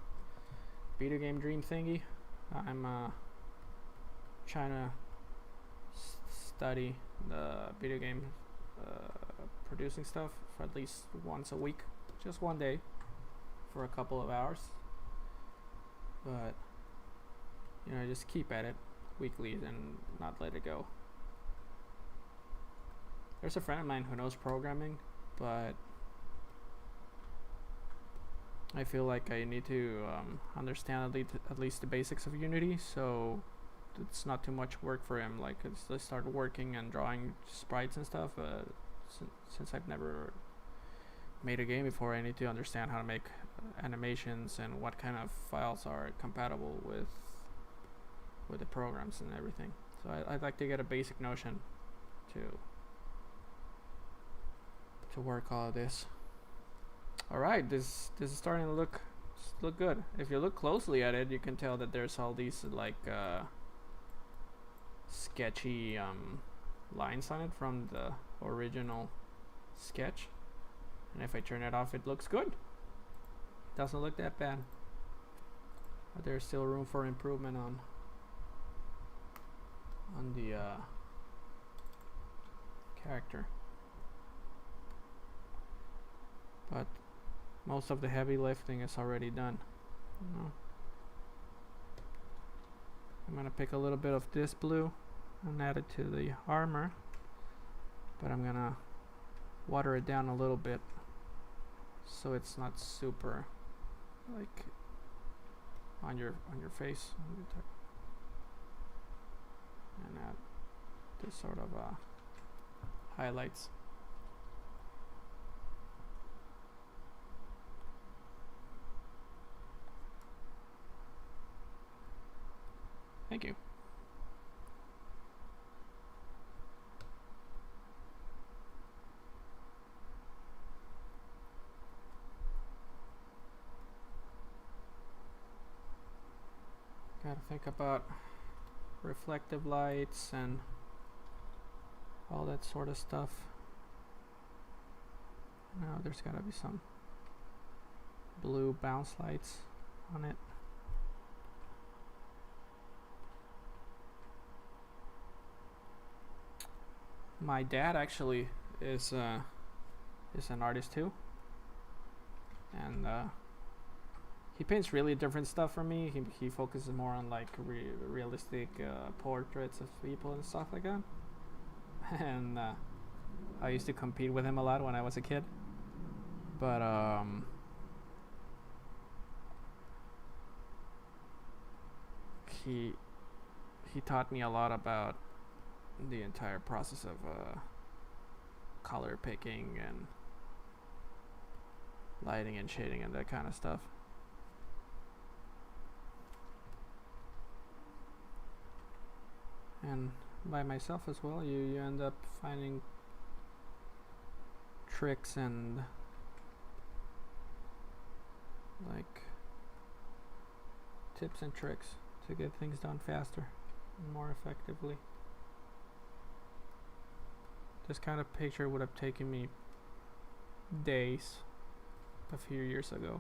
video game dream thingy, I'm trying to study the video game producing stuff for at least once a week, just one day for a couple of hours. But you know, just keep at it weekly and not let it go. There's a friend of mine who knows programming, but I feel like I need to understand at least the basics of Unity, so it's not too much work for him. Like, I started working and drawing sprites and stuff. Since I've never made a game before, I need to understand how to make animations and what kind of files are compatible with the programs and everything. So I'd like to get a basic notion to work all of this. All right, this is starting to look good. If you look closely at it, you can tell that there's all these like sketchy lines on it from the original sketch. And if I turn it off, it looks good. Doesn't look that bad. But there's still room for improvement on the character. But most of the heavy lifting is already done. I'm gonna pick a little bit of this blue and add it to the armor, but I'm gonna water it down a little bit so it's not super like on your face, and add this sort of highlights. Thank you. Gotta think about reflective lights and all that sort of stuff. Now there's gotta be some blue bounce lights on it. My dad actually is an artist too, and he paints really different stuff from me. He focuses more on like realistic portraits of people and stuff like that. And I used to compete with him a lot when I was a kid, but he taught me a lot about the entire process of color picking and lighting and shading and that kind of stuff. And by myself as well, you end up finding tricks and like tips and tricks to get things done faster and more effectively. This kind of picture would have taken me days a few years ago.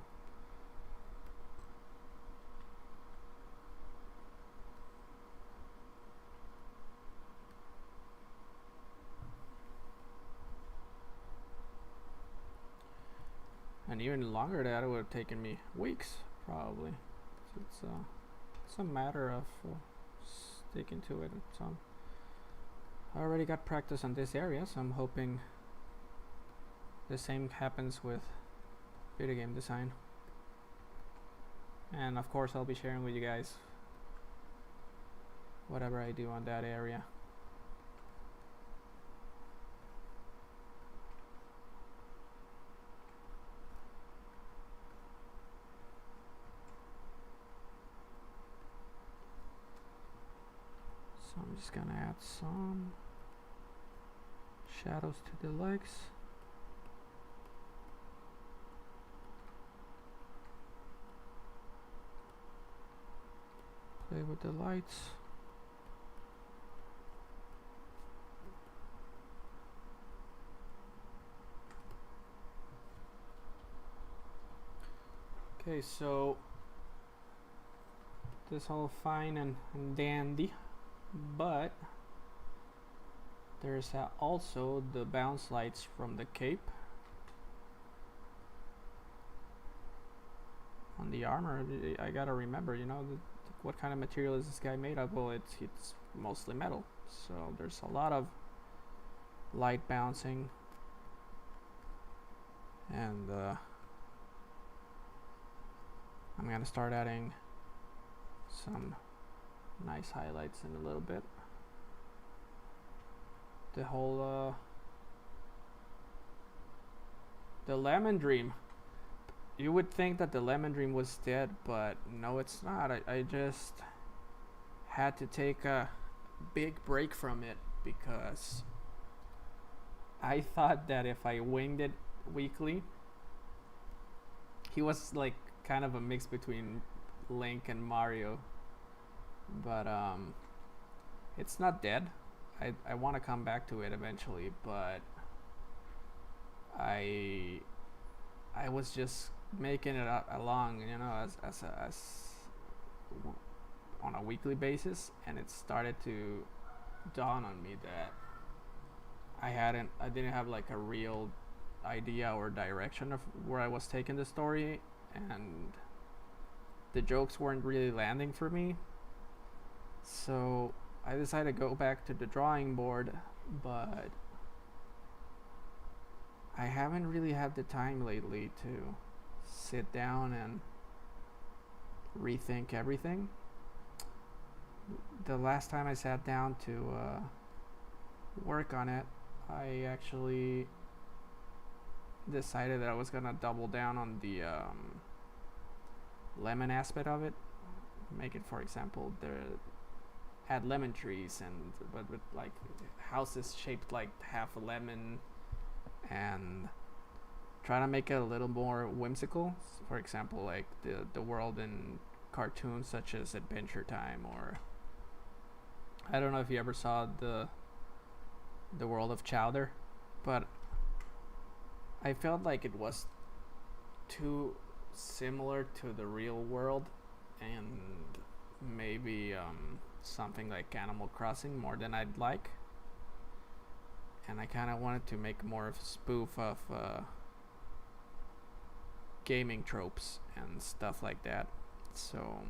And even longer, that would have taken me weeks probably. It's a matter of sticking to it. So I already got practice on this area, so I'm hoping the same happens with video game design. And of course I'll be sharing with you guys whatever I do on that area. So I'm just gonna add some shadows to the legs. Play with the lights. Okay, so this all fine and dandy, but there's also the bounce lights from the cape on the armor. I gotta remember, you know, what kind of material is this guy made of? Well, it's mostly metal, so there's a lot of light bouncing, and I'm gonna start adding some nice highlights in a little bit. The whole the Lemon Dream. You would think that the Lemon Dream was dead, but no, it's not. I just had to take a big break from it because I thought that if I winged it weekly, he was like kind of a mix between Link and Mario, but it's not dead. I want to come back to it eventually, but I was just making it along, you know, as on a weekly basis, and it started to dawn on me that I didn't have like a real idea or direction of where I was taking the story, and the jokes weren't really landing for me. So I decided to go back to the drawing board, but I haven't really had the time lately to sit down and rethink everything. The last time I sat down to work on it, I actually decided that I was gonna double down on the lemon aspect of it. Make it, for example, add lemon trees, and but with like houses shaped like half a lemon, and try to make it a little more whimsical. For example, like the world in cartoons such as Adventure Time, or I don't know if you ever saw the world of Chowder, but I felt like it was too similar to the real world, and maybe something like Animal Crossing more than I'd like. And I kind of wanted to make more of a spoof of gaming tropes and stuff like that. So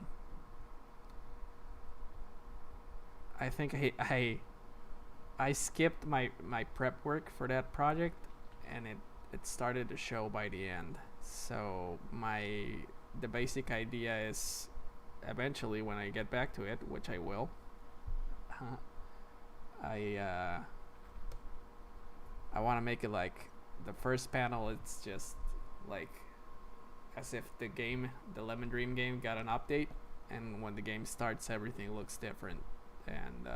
I think I skipped my prep work for that project, and it started to show by the end. So the basic idea is, eventually when I get back to it, which I will, I want to make it like the first panel. It's just like as if the Lemon Dream game got an update, and when the game starts, everything looks different, and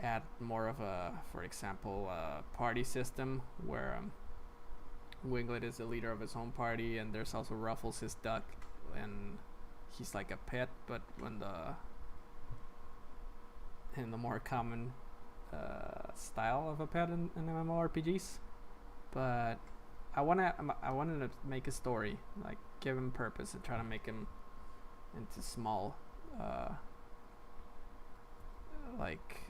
add more of a, for example, party system where Winglet is the leader of his own party, and there's also Ruffles, his duck, and he's like a pet, but in the more common style of a pet in MMORPGs. But I wanted to make a story, like give him purpose, and try to make him into small like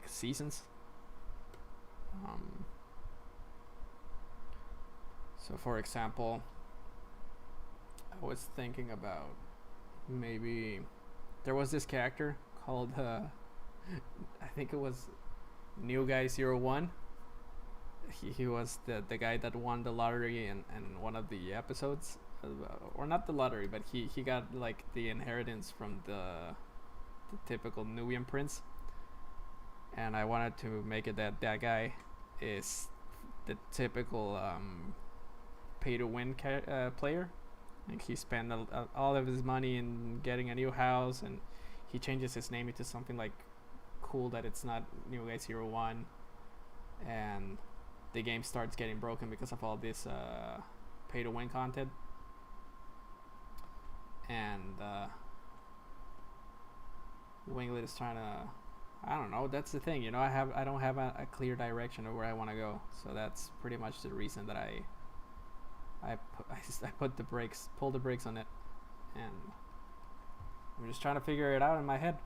seasons. So for example, was thinking about maybe there was this character called I think it was New Guy 01. He was the guy that won the lottery in one of the episodes, or not the lottery, but he got like the inheritance from the typical Nubian prince, and I wanted to make it that guy is the typical pay to win player. Like he spent all of his money in getting a new house, and he changes his name into something like cool that it's not New Guy 01, and the game starts getting broken because of all this pay to win content. And Winglet is trying to, I don't know, that's the thing, you know, I don't have a clear direction of where I want to go, so that's pretty much the reason that I pulled the brakes on it, and I'm just trying to figure it out in my head.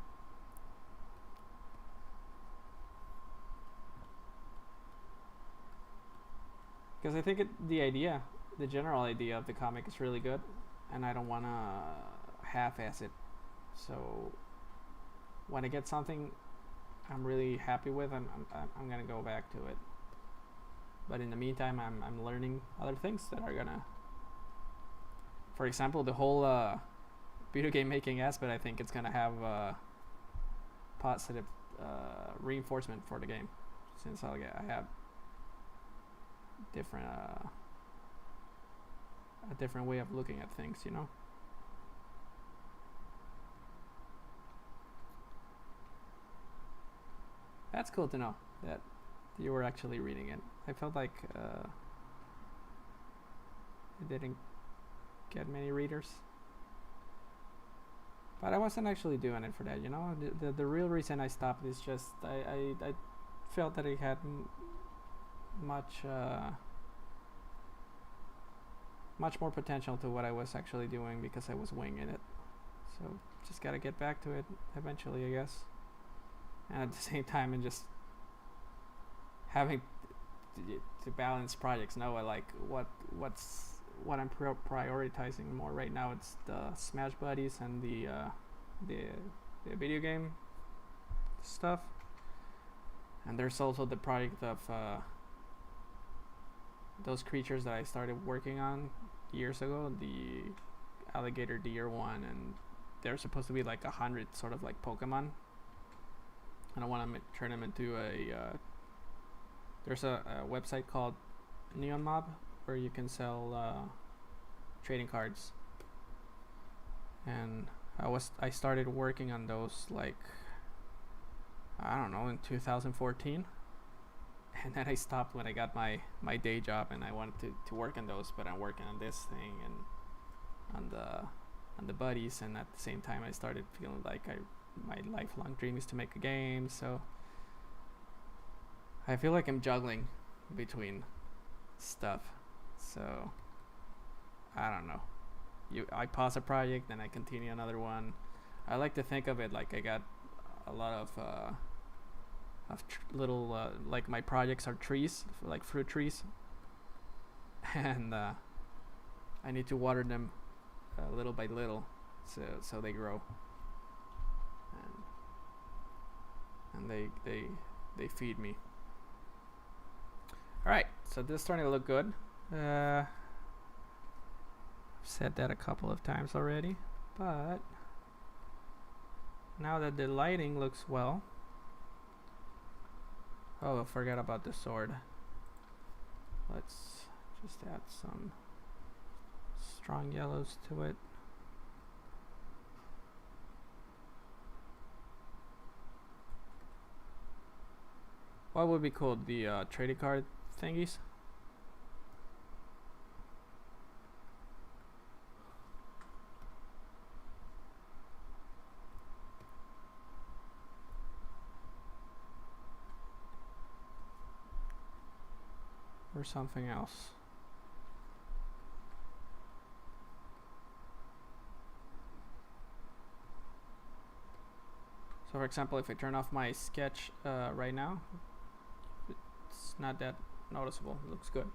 Because I think the general idea of the comic is really good, and I don't want to half-ass it. So when I get something I'm really happy with, I'm gonna go back to it. But in the meantime, I'm learning other things that are gonna, for example, the whole video game making aspect. I think it's gonna have positive reinforcement for the game, since I have different a different way of looking at things, you know. That's cool to know that you were actually reading it. I felt like it didn't get many readers, but I wasn't actually doing it for that, you know. The real reason I stopped is just I felt that it had much more potential to what I was actually doing, because I was winging it. So just gotta get back to it eventually, I guess. And at the same time, and just having to balance projects. No, I like what I'm prioritizing more right now. It's the Smash Buddies and the video game stuff. And there's also the project of those creatures that I started working on years ago, the alligator deer one, and they're supposed to be like 100 sort of like Pokemon, and I want to turn them into there's a website called Neon Mob where you can sell trading cards, and I started working on those like, I don't know, in 2014. And then I stopped when I got my day job, and I wanted to work on those, but I'm working on this thing and on the buddies, and at the same time I started feeling like my lifelong dream is to make a game. So I feel like I'm juggling between stuff. So I don't know. I pause a project, then I continue another one. I like to think of it like I got a lot of little like my projects are trees, like fruit trees, and I need to water them little by little, so they grow, and they feed me. All right, so this is starting to look good. I've said that a couple of times already, but now that the lighting looks well. Oh, I forgot about the sword. Let's just add some strong yellows to it. What would be cool? The trading card thingies? Or something else. So for example, if I turn off my sketch right now, it's not that noticeable. It looks good.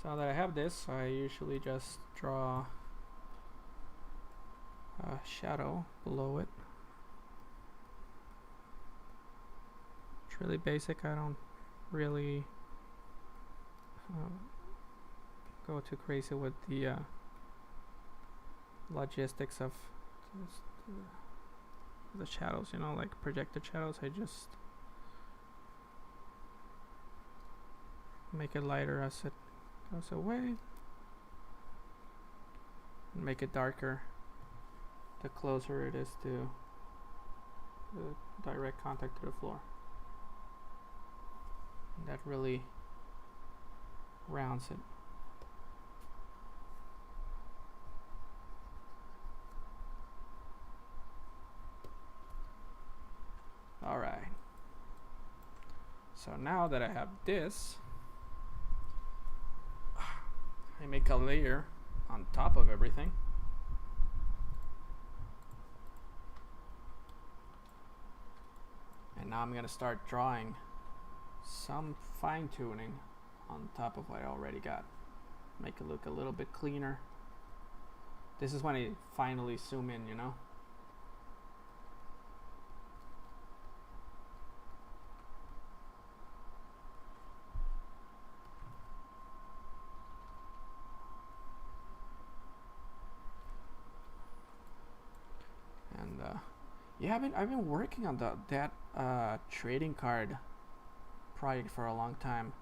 So now that I have this, I usually just draw shadow below it. It's really basic. I don't really go too crazy with the logistics of the shadows, you know, like projected shadows. I just make it lighter as it goes away and make it darker the closer it is to the direct contact to the floor. And that really rounds it. Alright, so now that I have this, I make a layer on top of everything. And now I'm gonna start drawing some fine-tuning on top of what I already got. Make it look a little bit cleaner. This is when I finally zoom in, you know? Yeah, I've been working on that trading card project for a long time.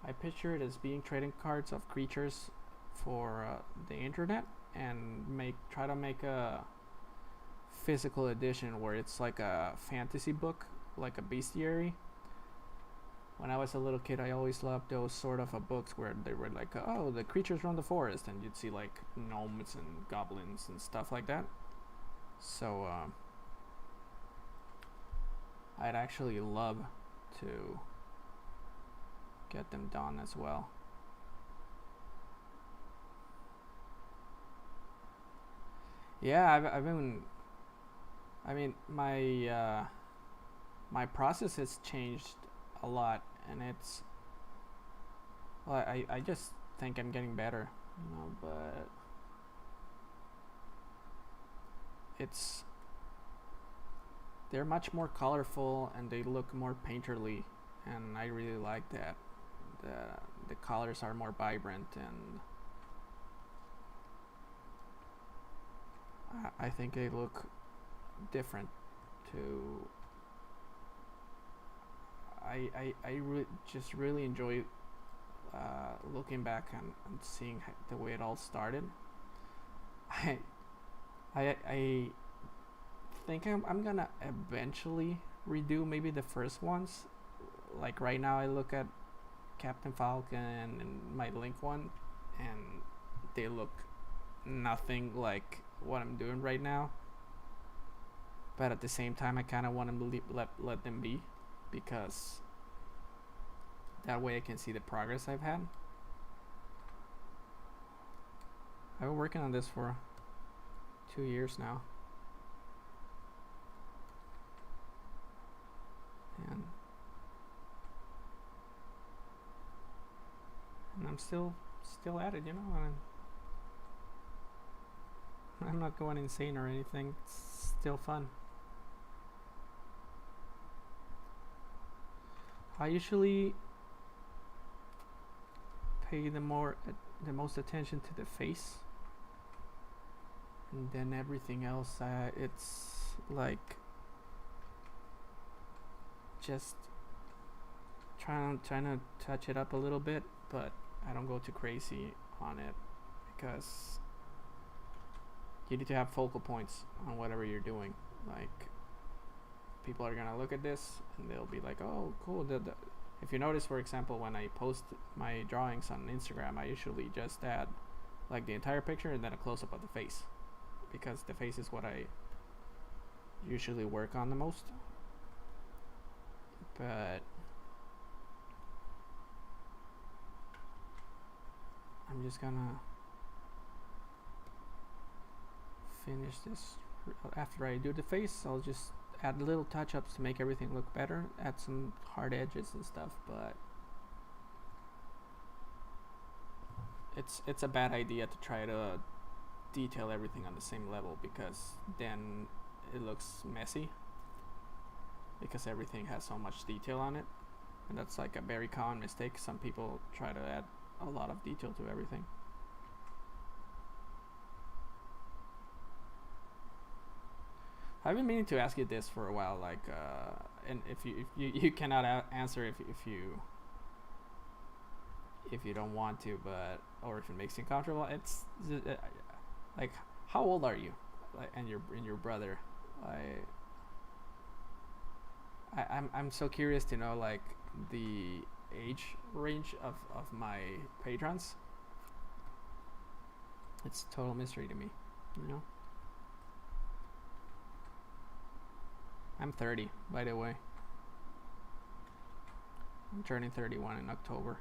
I picture it as being trading cards of creatures for the internet, and try to make a physical edition where it's like a fantasy book, like a bestiary. When I was a little kid, I always loved those sort of books where they were like, oh, the creatures from the forest, and you'd see like gnomes and goblins and stuff like that. So I'd actually love to get them done as well. Yeah, I've been. I mean, my process has changed a lot, and it's. Well, I just think I'm getting better, you know, but they're much more colorful and they look more painterly, and I really like that. The colors are more vibrant, and I think they look different to. Just really enjoy looking back and seeing the way it all started. I think I'm gonna eventually redo maybe the first ones. Like right now I look at Captain Falcon and my Link one, and they look nothing like what I'm doing right now. But at the same time I kind of want to let them be, because that way I can see the progress I've had. I've been working on this for 2 years now. And I'm still at it, you know. I'm not going insane or anything. It's still fun. I usually pay the most attention to the face, and then everything else it's like just trying to touch it up a little bit, but I don't go too crazy on it, because you need to have focal points on whatever you're doing. Like, people are gonna look at this and they'll be like, oh cool. If you notice, for example, when I post my drawings on Instagram, I usually just add like the entire picture and then a close-up of the face, because the face is what I usually work on the most. But I'm just gonna finish this. After I do the face, I'll just add little touch-ups to make everything look better, add some hard edges and stuff, but it's a bad idea to try to detail everything on the same level, because then it looks messy, because everything has so much detail on it, and that's like a very common mistake. Some people try to add a lot of detail to everything. I've been meaning to ask you this for a while, like, and if you cannot answer if you don't want to, but or if it makes you comfortable, it's like, how old are you, like, and your brother? I'm so curious to know, like, the age range of my patrons. It's a total mystery to me, you know. I'm 30, by the way. I'm turning 31 in October.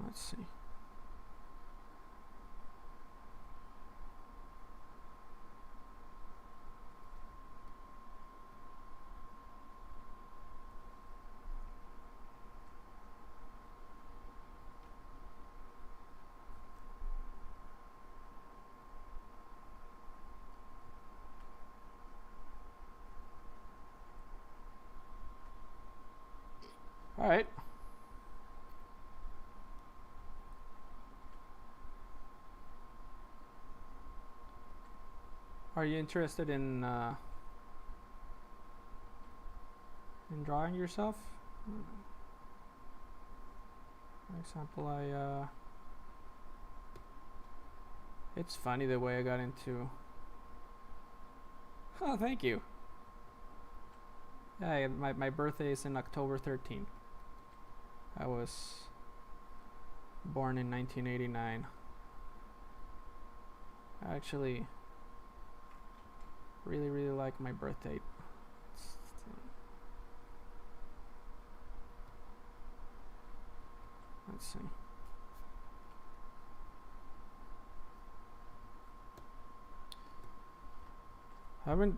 Let's see. All right. Are you interested in drawing yourself? For example, it's funny the way I got into. Oh, thank you. Yeah, my birthday is in October 13th. I was born in 1989. I actually really like my birth date. Let's see. I've been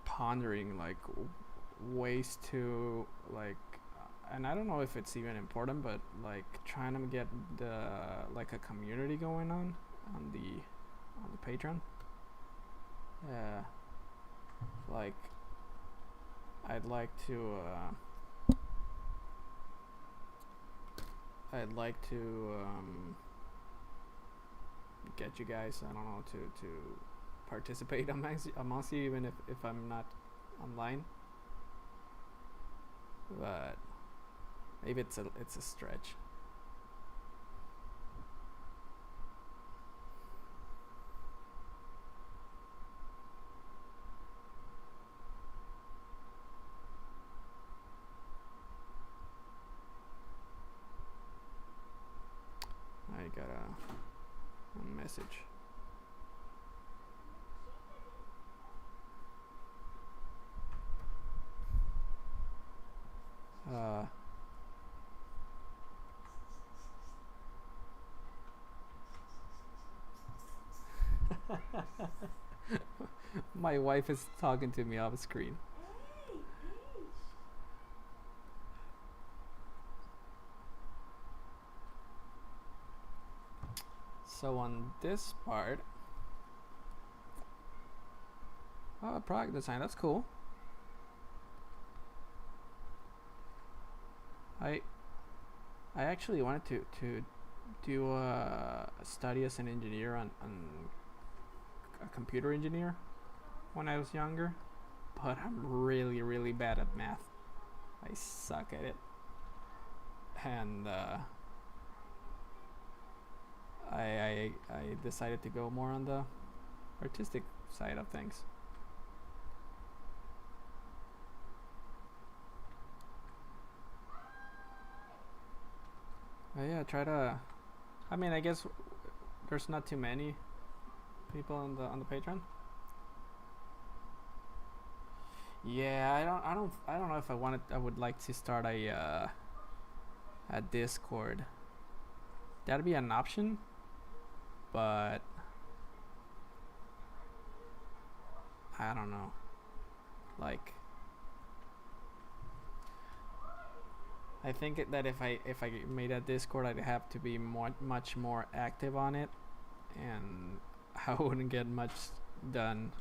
pondering, like, ways to, like, and I don't know if it's even important, but like trying to get like a community going on the Patreon. Like, I'd like to get you guys, I don't know, to participate amongst you, even if I'm not online. But maybe it's a stretch. I got a message. My wife is talking to me off screen. So on this part, product design, that's cool. I actually wanted to do a study as an engineer on a computer engineer when I was younger, but I'm really bad at math. I suck at it, and I decided to go more on the artistic side of things. Yeah, try to. I mean, I guess there's not too many people on the Patreon. Yeah, I don't know if I would like to start a Discord. That'd be an option, but I don't know. Like, I think that if I made a Discord, I'd have to be much more active on it, and I wouldn't get much done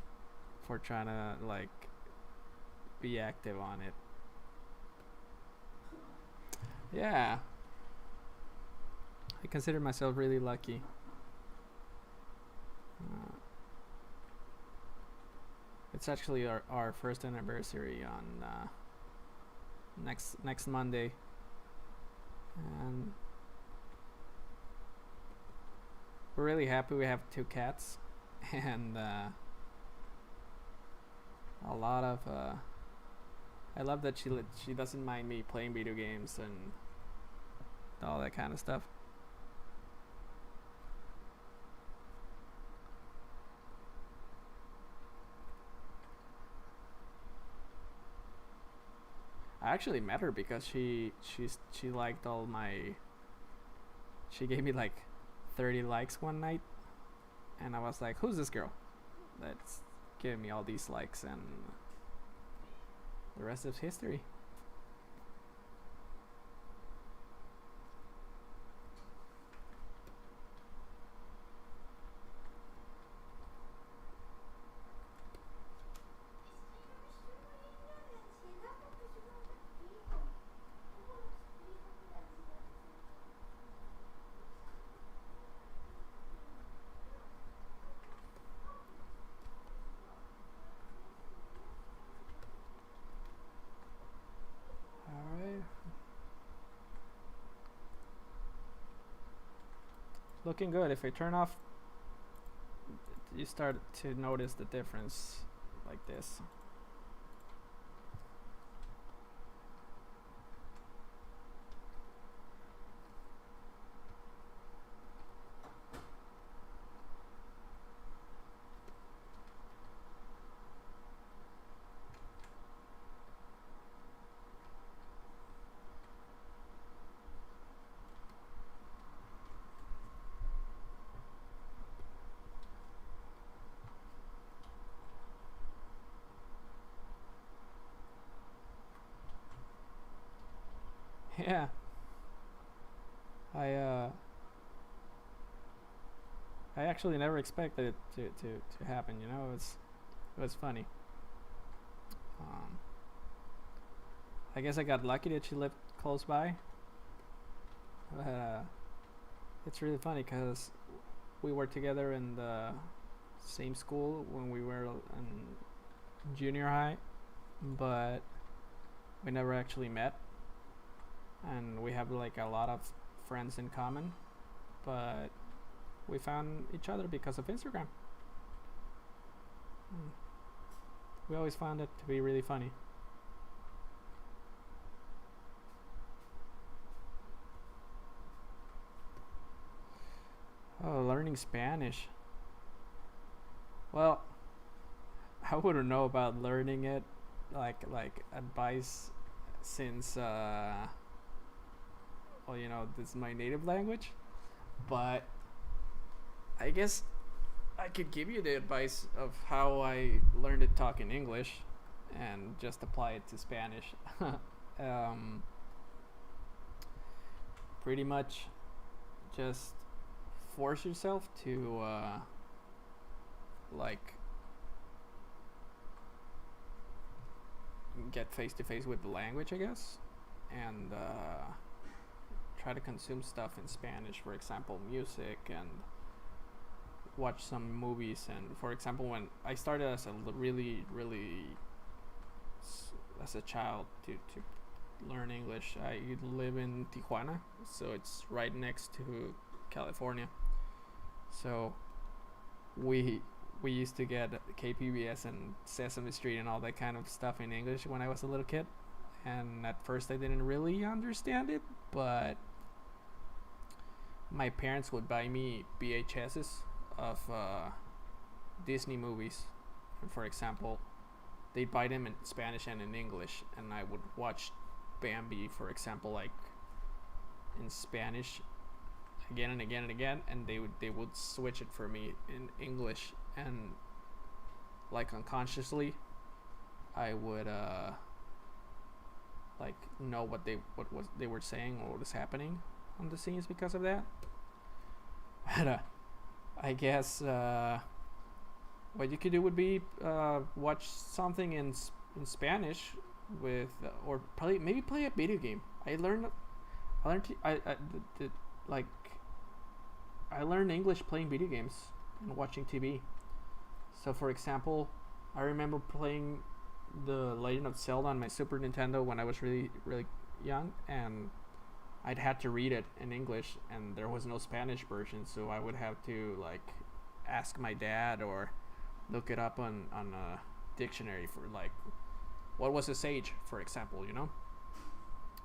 for trying to like be active on it. Yeah, I consider myself really lucky. Uh, it's actually our first anniversary on next Monday, and we're really happy. We have two cats, and a lot of. I love that she doesn't mind me playing video games and all that kind of stuff. I actually met her because she liked all my. She gave me like 30 likes one night, and I was like, "Who's this girl that's giving me all these likes?" And the rest is history. All right, looking good. If I turn off, you start to notice the difference, like this. Yeah, I uh, I actually never expected it to happen. You know, it was funny. Um, I guess I got lucky that she lived close by. Uh, it's really funny because we were together in the same school when we were in junior high, but we never actually met, and we have like a lot of friends in common, but we found each other because of Instagram. Mm. We always found it to be really funny. Oh, learning Spanish. Well, I wouldn't know about learning it, like advice, since well, you know, this is my native language, but I guess I could give you the advice of how I learned to talk in English and just apply it to Spanish. um, Pretty much just force yourself to like get face to face with the language, I guess, and try to consume stuff in Spanish, for example, music, and watch some movies. And for example, when I started as a really as a child to learn English, I live in Tijuana, so it's right next to California. So we we used to get KPBS and Sesame Street and all that kind of stuff in English when I was a little kid. And at first I didn't really understand it, but my parents would buy me VHSs of Disney movies, and for example, they'd buy them in Spanish and in English, and I would watch Bambi, for example, like in Spanish again and again and again, and they would switch it for me in English, and like unconsciously, I would like know what was they were saying or what was happening on the scenes because of that. But I guess what you could do would be watch something in Spanish with or probably maybe play a video game. Like I learned English playing video games and watching TV. So for example, I remember playing the Legend of Zelda on my Super Nintendo when I was really young, and I'd had to read it in English, and there was no Spanish version, so I would have to like ask my dad or look it up on a dictionary for like what was a sage, for example, you know.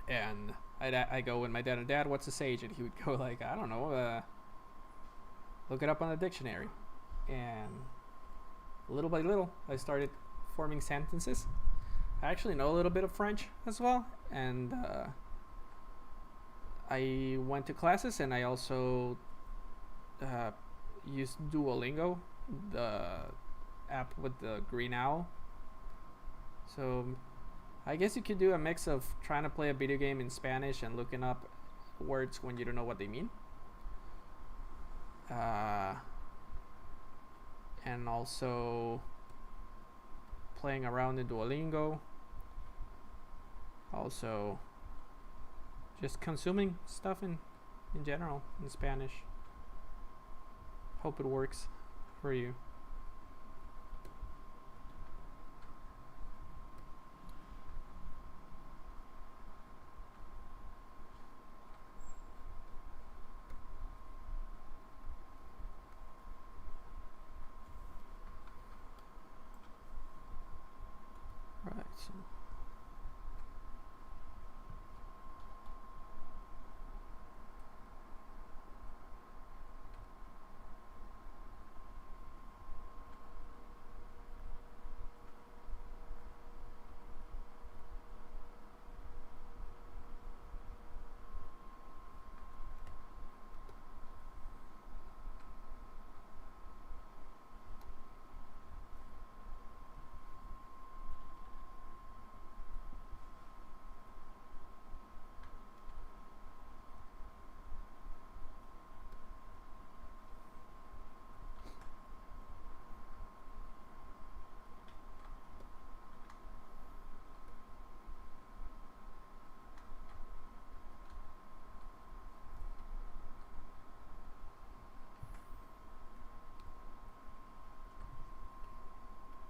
And I go with my dad, and Dad, what's a sage? And he would go like, I don't know, look it up on the dictionary. And little by little, I started forming sentences. I actually know a little bit of French as well, and I went to classes, and I also used Duolingo, the app with the green owl. So I guess you could do a mix of trying to play a video game in Spanish and looking up words when you don't know what they mean. And also playing around in Duolingo. Also just consuming stuff in general in Spanish. Hope it works for you. Right, so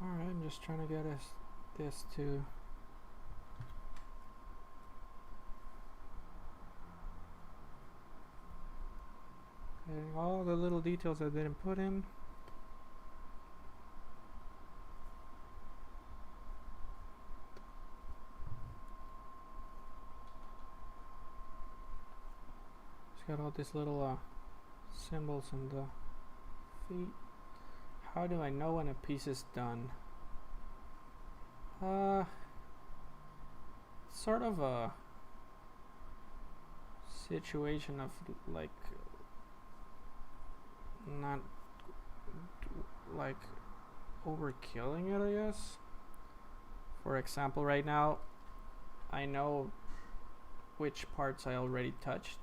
alright, I'm just trying to get this to getting all the little details I didn't put in. It's got all these little symbols in the feet. How do I know when a piece is done? Sort of a situation of like not like overkilling it, I guess. For example, right now I know which parts I already touched,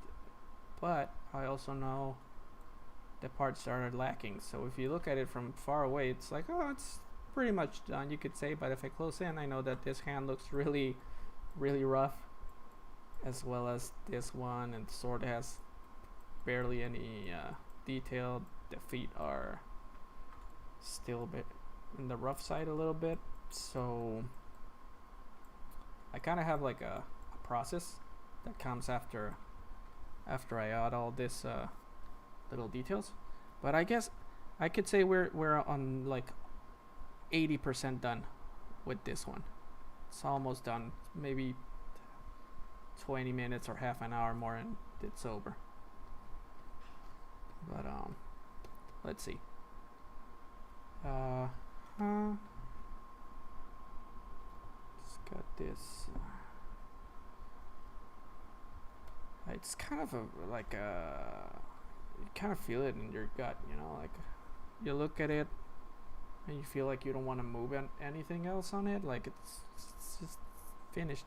but I also know the parts that are lacking. So if you look at it from far away, it's like, oh, it's pretty much done, you could say. But if I close in, I know that this hand looks really rough, as well as this one, and the sword has barely any detail. The feet are still a bit in the rough side a little bit. So I kind of have like a process that comes after I add all this little details. But I guess I could say we're on like 80% done with this one. It's almost done. Maybe 20 minutes or half an hour more and it's over. But let's see. It's got this. It's kind of like you kind of feel it in your gut, you know, like you look at it and you feel like you don't want to move anything else on it, like it's just finished.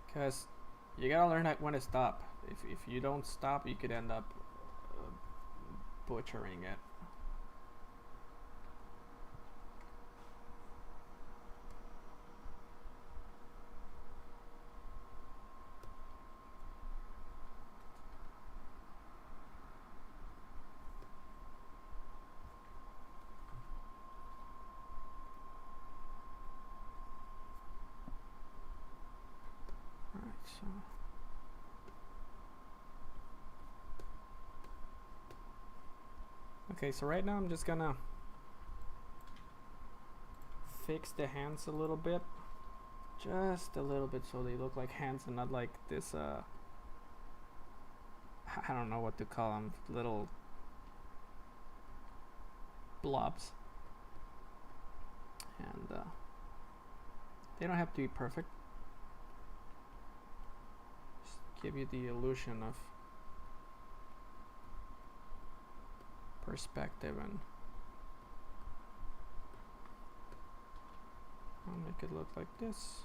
Because you gotta learn when to stop. If you don't stop, you could end up butchering it. So okay, so right now I'm just gonna fix the hands a little bit, just a little bit, so they look like hands and not like this I don't know what to call them, little blobs. And they don't have to be perfect, give you the illusion of perspective, and I'll make it look like this.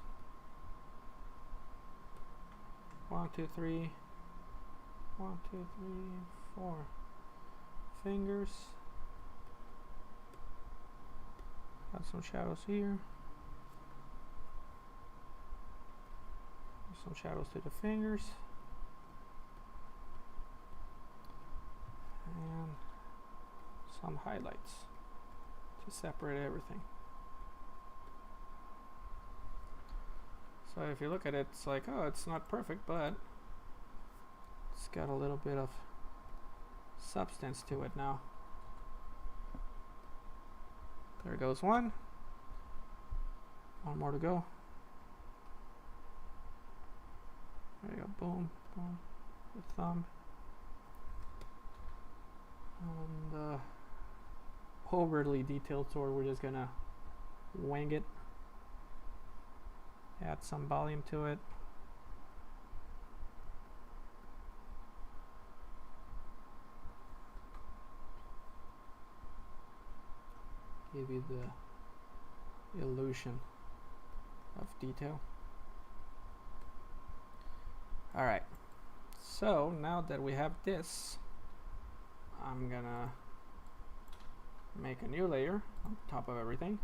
1, 2, 3, 1, 2, 3, 4 fingers. Got some shadows here. Some shadows to the fingers. And some highlights to separate everything. So if you look at it, it's like, oh, it's not perfect, but it's got a little bit of substance to it now. There goes one. One more to go. There you go, boom, boom, the thumb. And overly detailed sword, we're just gonna wing it. Add some volume to it. Give you the illusion of detail. Alright, so now that we have this, I'm gonna make a new layer on top of everything.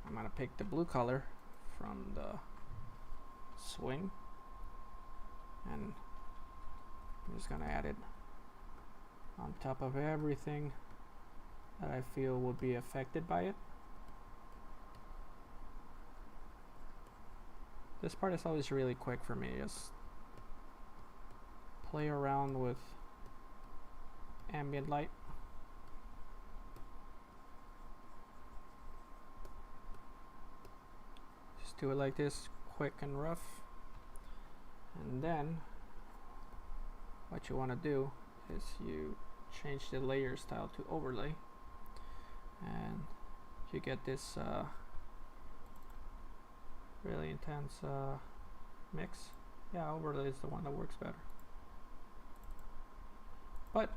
I'm gonna pick the blue color from the swing, and I'm just gonna add it on top of everything that I feel will be affected by it. This part is always really quick for me. Just play around with ambient light. Just do it like this, quick and rough. And then what you want to do is you change the layer style to overlay, and you get this really intense mix. Yeah, overlay is the one that works better. But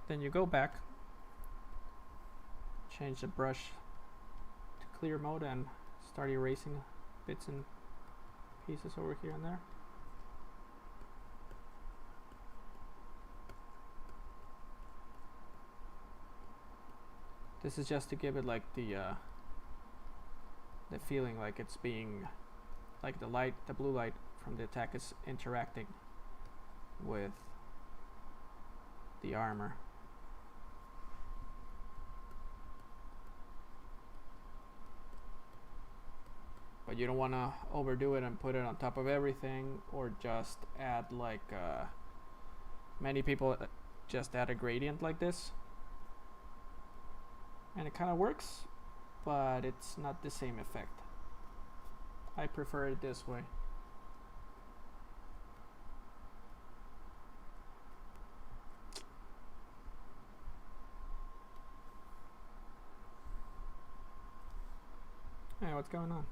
then you go back, change the brush to clear mode, and start erasing bits and pieces over here and there. This is just to give it like the feeling like it's being, like the light, the blue light from the attack is interacting with the armor. But you don't want to overdo it and put it on top of everything, or just add like many people just add a gradient like this, and it kind of works, but it's not the same effect. I prefer it this way. what's going on.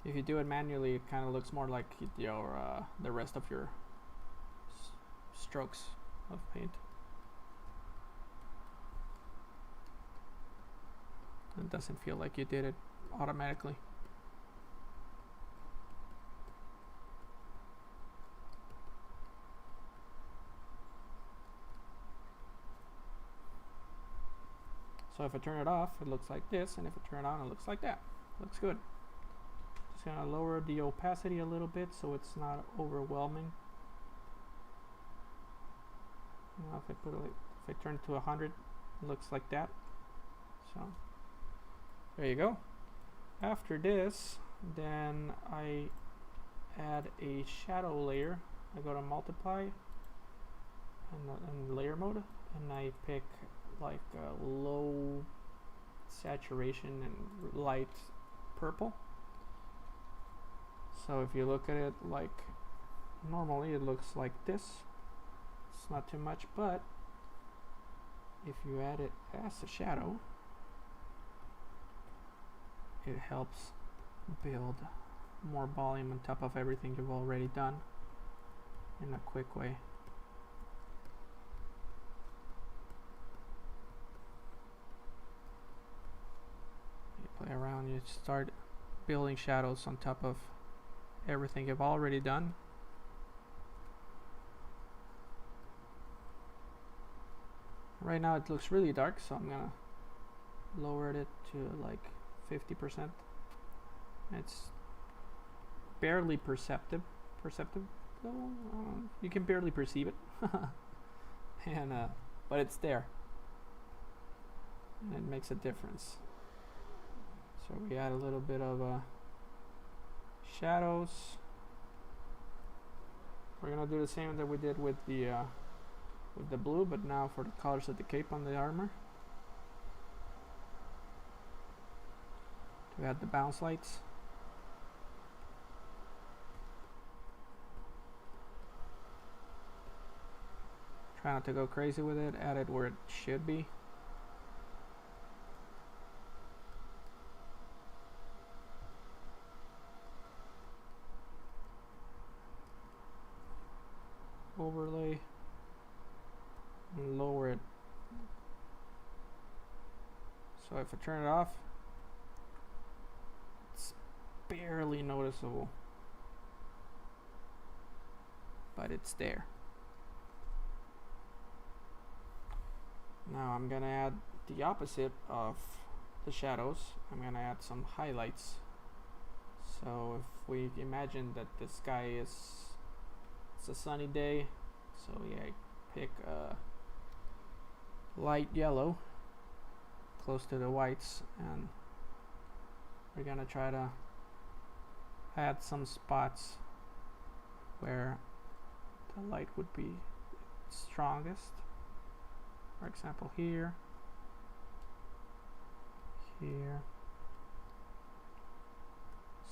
If you do it manually, it kind of looks more like your the rest of your strokes of paint. It doesn't feel like you did it automatically. So if I turn it off, it looks like this, and if I turn it on, it looks like that. Looks good. Just gonna lower the opacity a little bit so it's not overwhelming. Now if I turn it to 100, it looks like that. So there you go. After this, then I add a shadow layer. I go to multiply and layer mode, and I pick like a low saturation and light purple. So if you look at it like normally, it looks like this. It's not too much, but if you add it as a shadow, it helps build more volume on top of everything you've already done in a quick way. You play around, you start building shadows on top of everything you've already done. Right now it looks really dark, so I'm gonna lower it to like 50%. It's barely perceptive. You can barely perceive it, and but it's there, and it makes a difference. So we add a little bit of shadows. We're gonna do the same that we did with the blue, but now for the colors of the cape on the armor. To add the bounce lights. Try not to go crazy with it, add it where it should be. Overlay and lower it. So if I turn it off, it's barely noticeable, but it's there. Now I'm gonna add the opposite of the shadows. I'm gonna add some highlights. So if we imagine that the sky it's a sunny day, so yeah, I pick a light yellow close to the whites, and we're gonna try to add some spots where the light would be strongest. For example, here.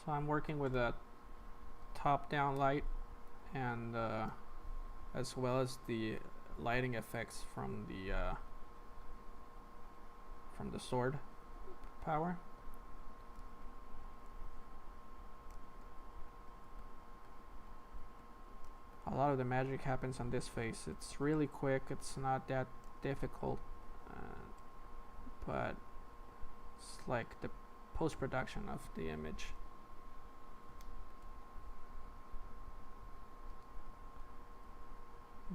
So I'm working with a top-down light, and as well as the lighting effects from the sword power. A lot of the magic happens on this face. It's really quick. It's not that difficult, but it's like the post-production of the image.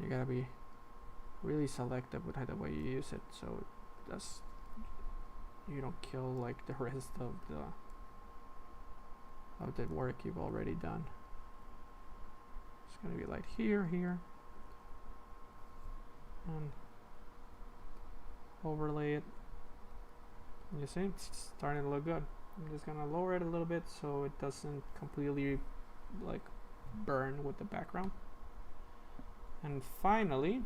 You gotta be really selective with the way you use it, so you don't kill like the rest of the work you've already done. It's gonna be like here, and overlay it. You see, it's starting to look good. I'm just gonna lower it a little bit so it doesn't completely like burn with the background. And finally,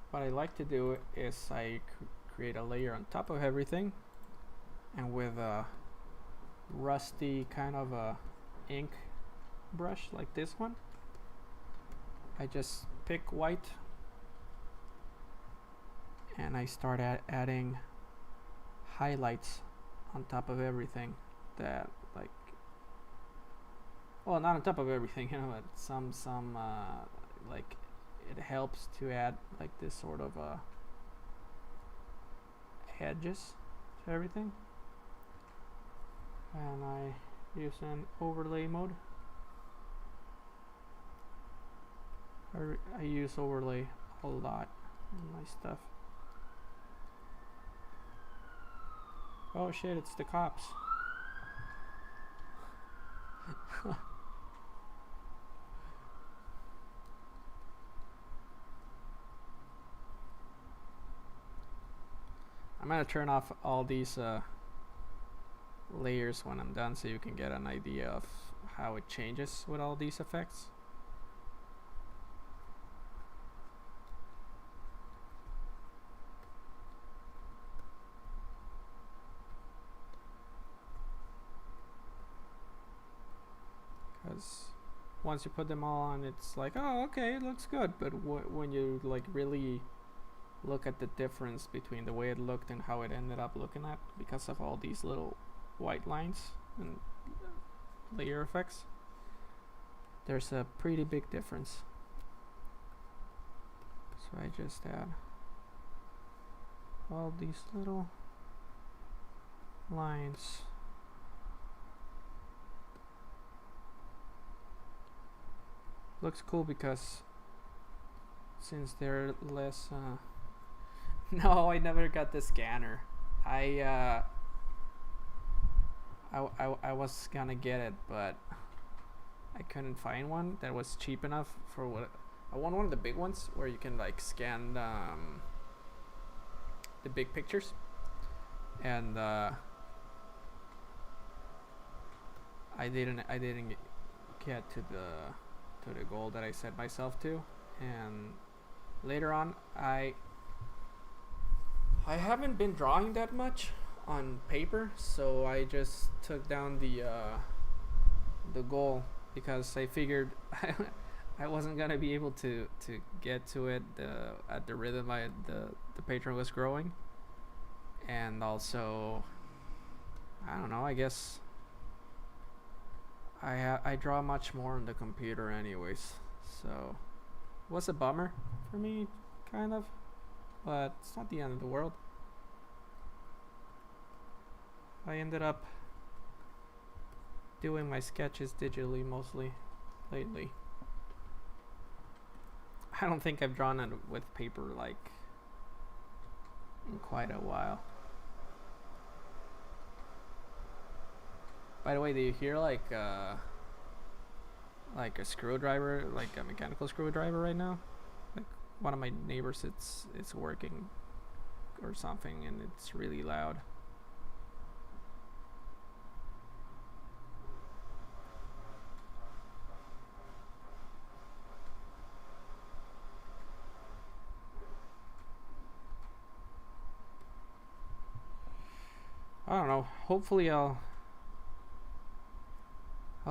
what I like to do is I create a layer on top of everything, and with a rusty kind of a ink brush like this one, I just pick white and I start adding highlights on top of everything that, like, well, not on top of everything, but some like, it helps to add like this sort of edges to everything. And I use an overlay mode. I use overlay a lot in my stuff. Oh shit, it's the cops. I'm gonna turn off all these layers when I'm done, so you can get an idea of how it changes with all these effects. Because once you put them all on, it's like, oh, okay, it looks good. But when you like really look at the difference between the way it looked and how it ended up looking at, because of all these little white lines and layer effects, there's a pretty big difference. So I just add all these little lines. Looks cool because since they're less no, I never got the scanner. I was gonna get it, but I couldn't find one that was cheap enough for what I want. One of the big ones where you can like scan the big pictures, and I didn't get to the goal that I set myself to. And later on, I haven't been drawing that much on paper, so I just took down the goal because I figured I wasn't gonna be able to get to it at the rhythm the Patreon was growing. And also, I don't know, I guess I draw much more on the computer anyways, so it was a bummer for me, kind of, but it's not the end of the world. I ended up doing my sketches digitally mostly lately. I don't think I've drawn it with paper like in quite a while. By the way, do you hear like a screwdriver, like a mechanical screwdriver right now? Like one of my neighbors, it's working or something, and it's really loud. I don't know. Hopefully I'll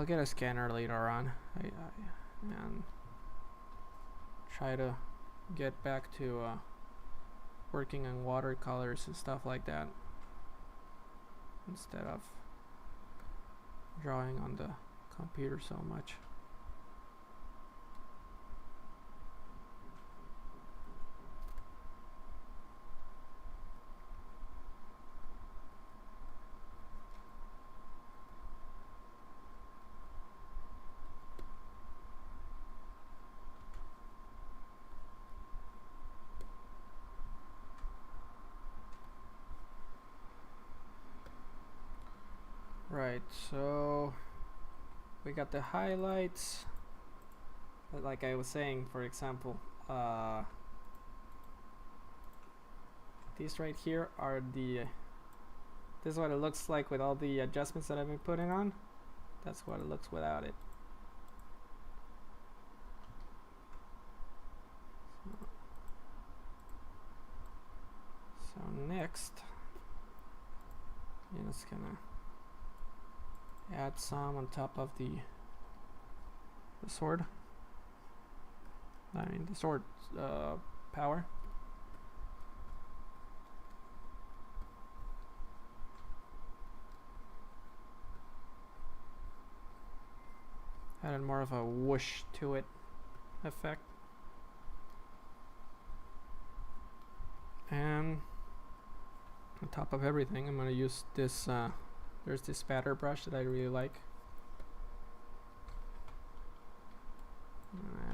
get a scanner later on. And try to get back to working on watercolors and stuff like that instead of drawing on the computer so much. Right, so we got the highlights, but like I was saying, for example, these right here are this is what it looks like with all the adjustments that I've been putting on. That's what it looks without it. So next, I'm just gonna add some on top of the sword. I mean the sword power. Added more of a whoosh to it effect. And on top of everything, I'm gonna use this, there's this spatter brush that I really like.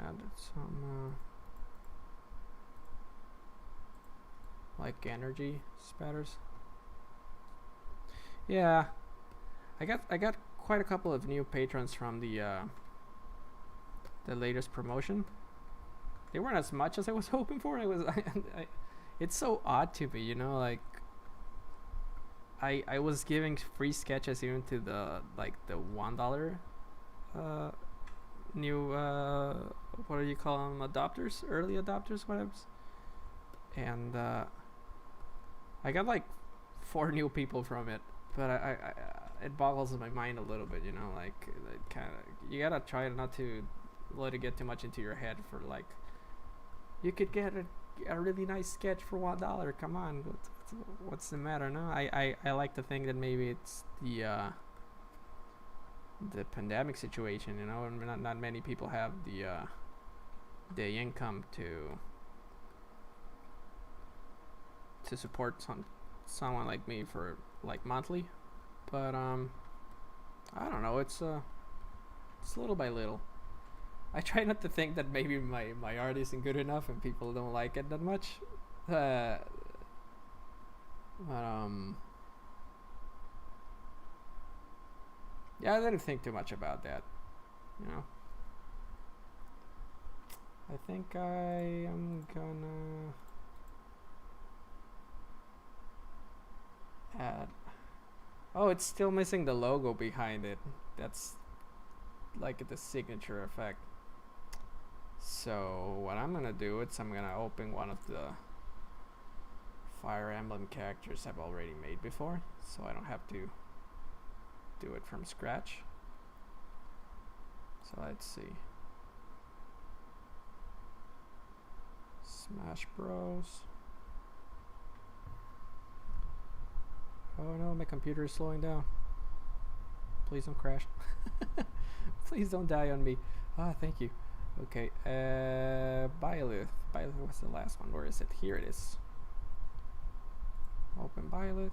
Add some like energy spatters. Yeah, I got quite a couple of new patrons from the latest promotion. They weren't as much as I was hoping for. It's so odd to me, you know, like I was giving free sketches even to the the $1 new what do you call them, adopters, early adopters, whatever. And I got like 4 new people from it, but I it boggles my mind a little bit, you know, like kind of, you gotta try not to let it get too much into your head for like, you could get a really nice sketch for $1. Come on, what's the matter? No, I like to think that maybe it's the pandemic situation, you know, and not many people have the income to support someone like me for like monthly. But I don't know, it's little by little. I try not to think that maybe my art isn't good enough and people don't like it that much. But yeah, I didn't think too much about that, you know. I think I am gonna add, oh, it's still missing the logo behind it. That's like the signature effect. So what I'm gonna do is I'm gonna open one of the Fire Emblem characters I've already made before, so I don't have to do it from scratch. So let's see. Smash Bros. Oh no, my computer is slowing down. Please don't crash. Please don't die on me. Ah, thank you. Okay, Byleth. Byleth was the last one. Where is it? Here it is. Open Byleth.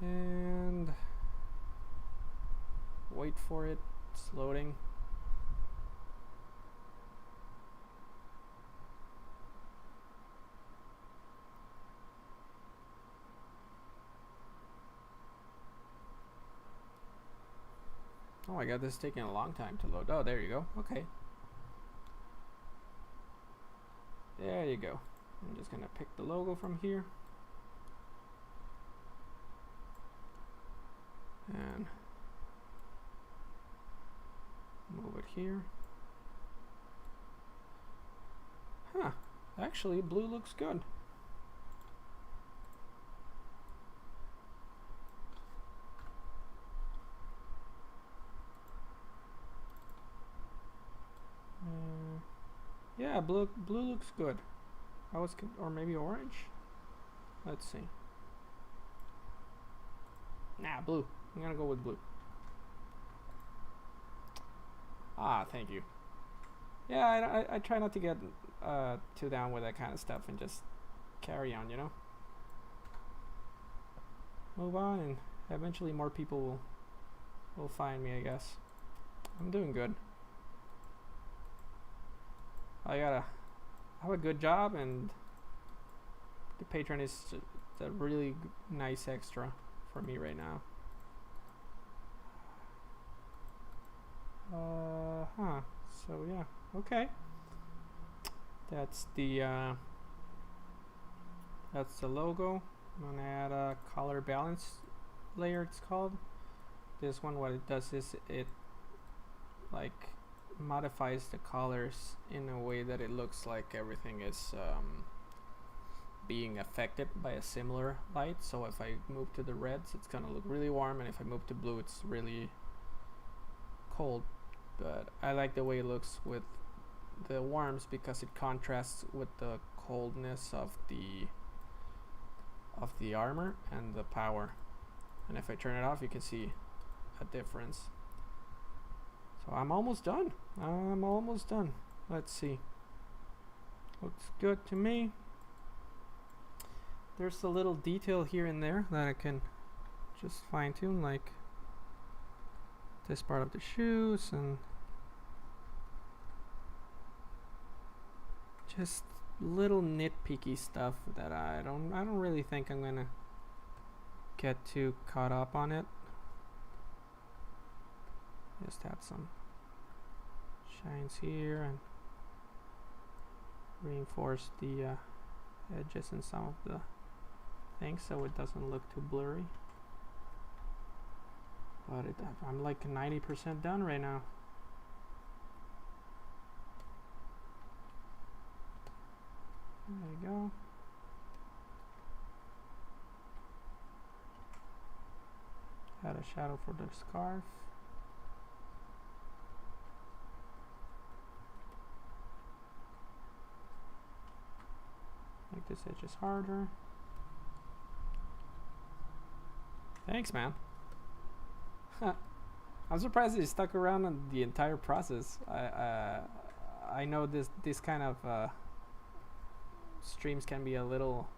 And wait for it. It's loading. Oh my god, this is taking a long time to load. Oh, there you go. Okay. There you go. I'm just gonna pick the logo from here. And move it here. Huh. Actually, blue looks good. Yeah, blue looks good. Or maybe orange. Let's see. Nah, blue. I'm gonna go with blue. Ah, thank you. Yeah, I try not to get too down with that kind of stuff and just carry on, you know. Move on, and eventually more people will find me, I guess. I'm doing good. I gotta have a good job, and the Patreon is a really nice extra for me right now. So yeah, okay. That's the logo. I'm gonna add a color balance layer, it's called. This one, what it does is it like modifies the colors in a way that it looks like everything is being affected by a similar light. So if I move to the reds, it's gonna look really warm, and if I move to blue, it's really cold. But I like the way it looks with the warms because it contrasts with the coldness of the of the armor and the power. And if I turn it off, you can see a difference. So I'm almost done. I'm almost done. Let's see. Looks good to me. There's a little detail here and there that I can just fine tune, like this part of the shoes and just little nitpicky stuff that I don't really think I'm gonna get too caught up on it. Just add some shines here and reinforce the edges in some of the things so it doesn't look too blurry. But I'm like 90% done right now. There you go. Add a shadow for the scarf. Make this edge is harder. Thanks, man. I'm surprised you stuck around on the entire process. I know this kind of streams can be a little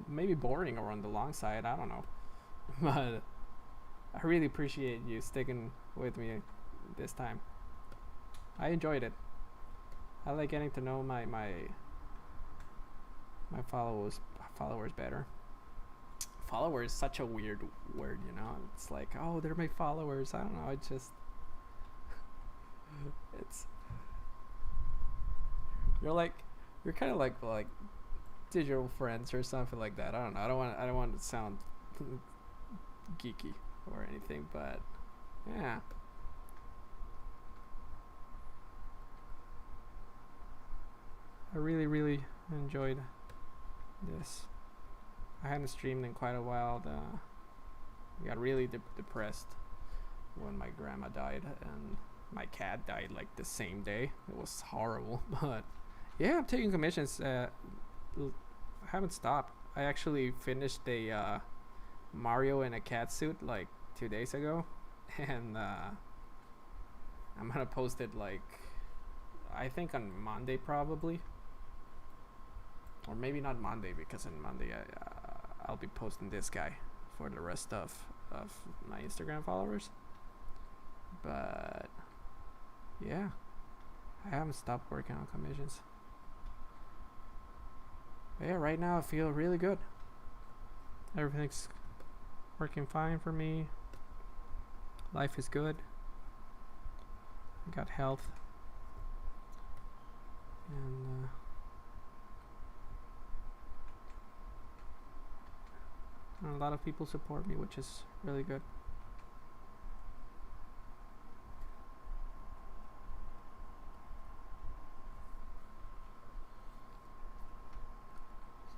maybe boring or on the long side. I don't know, but I really appreciate you sticking with me this time. I enjoyed it. I like getting to know my followers better. Follower is such a weird word, you know. It's like, oh, they're my followers. I don't know. It's just, it's, you're kind of like digital friends or something like that. I don't know. I don't want to sound geeky or anything, but yeah. I really enjoyed this. I hadn't streamed in quite a while. I got really depressed when my grandma died and my cat died like the same day. It was horrible, but yeah, I'm taking commissions. I haven't stopped. I actually finished a Mario in a cat suit like 2 days ago, and I'm gonna post it like I think on Monday probably. Or maybe not Monday, because on Monday I'll be posting this guy for the rest of my Instagram followers. But yeah, I haven't stopped working on commissions. But yeah, right now I feel really good. Everything's working fine for me. Life is good. I got health. And a lot of people support me, which is really good.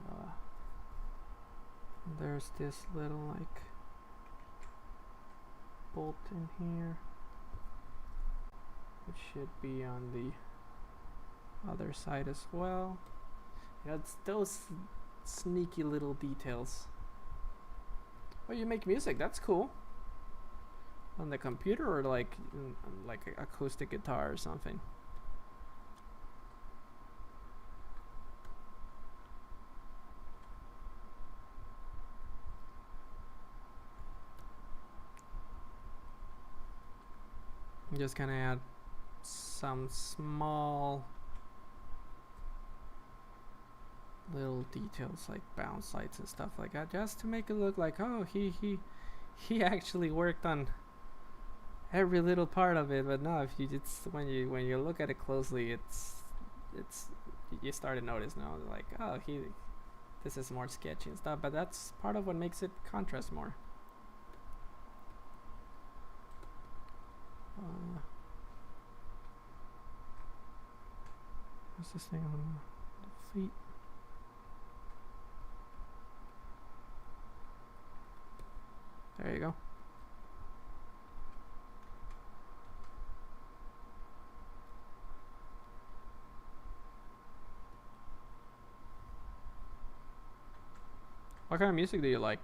So there's this little like bolt in here, which should be on the other side as well. Yeah, it's those sneaky little details. Oh, you make music? That's cool. On the computer or like acoustic guitar or something? I'm just gonna add some small little details like bounce lights and stuff like that, just to make it look like, oh, he actually worked on every little part of it. But no, if you just when you look at it closely, it's you start to notice now, like, oh, this is more sketchy and stuff. But that's part of what makes it contrast more. What's this thing on the feet? There you go. What kind of music do you like?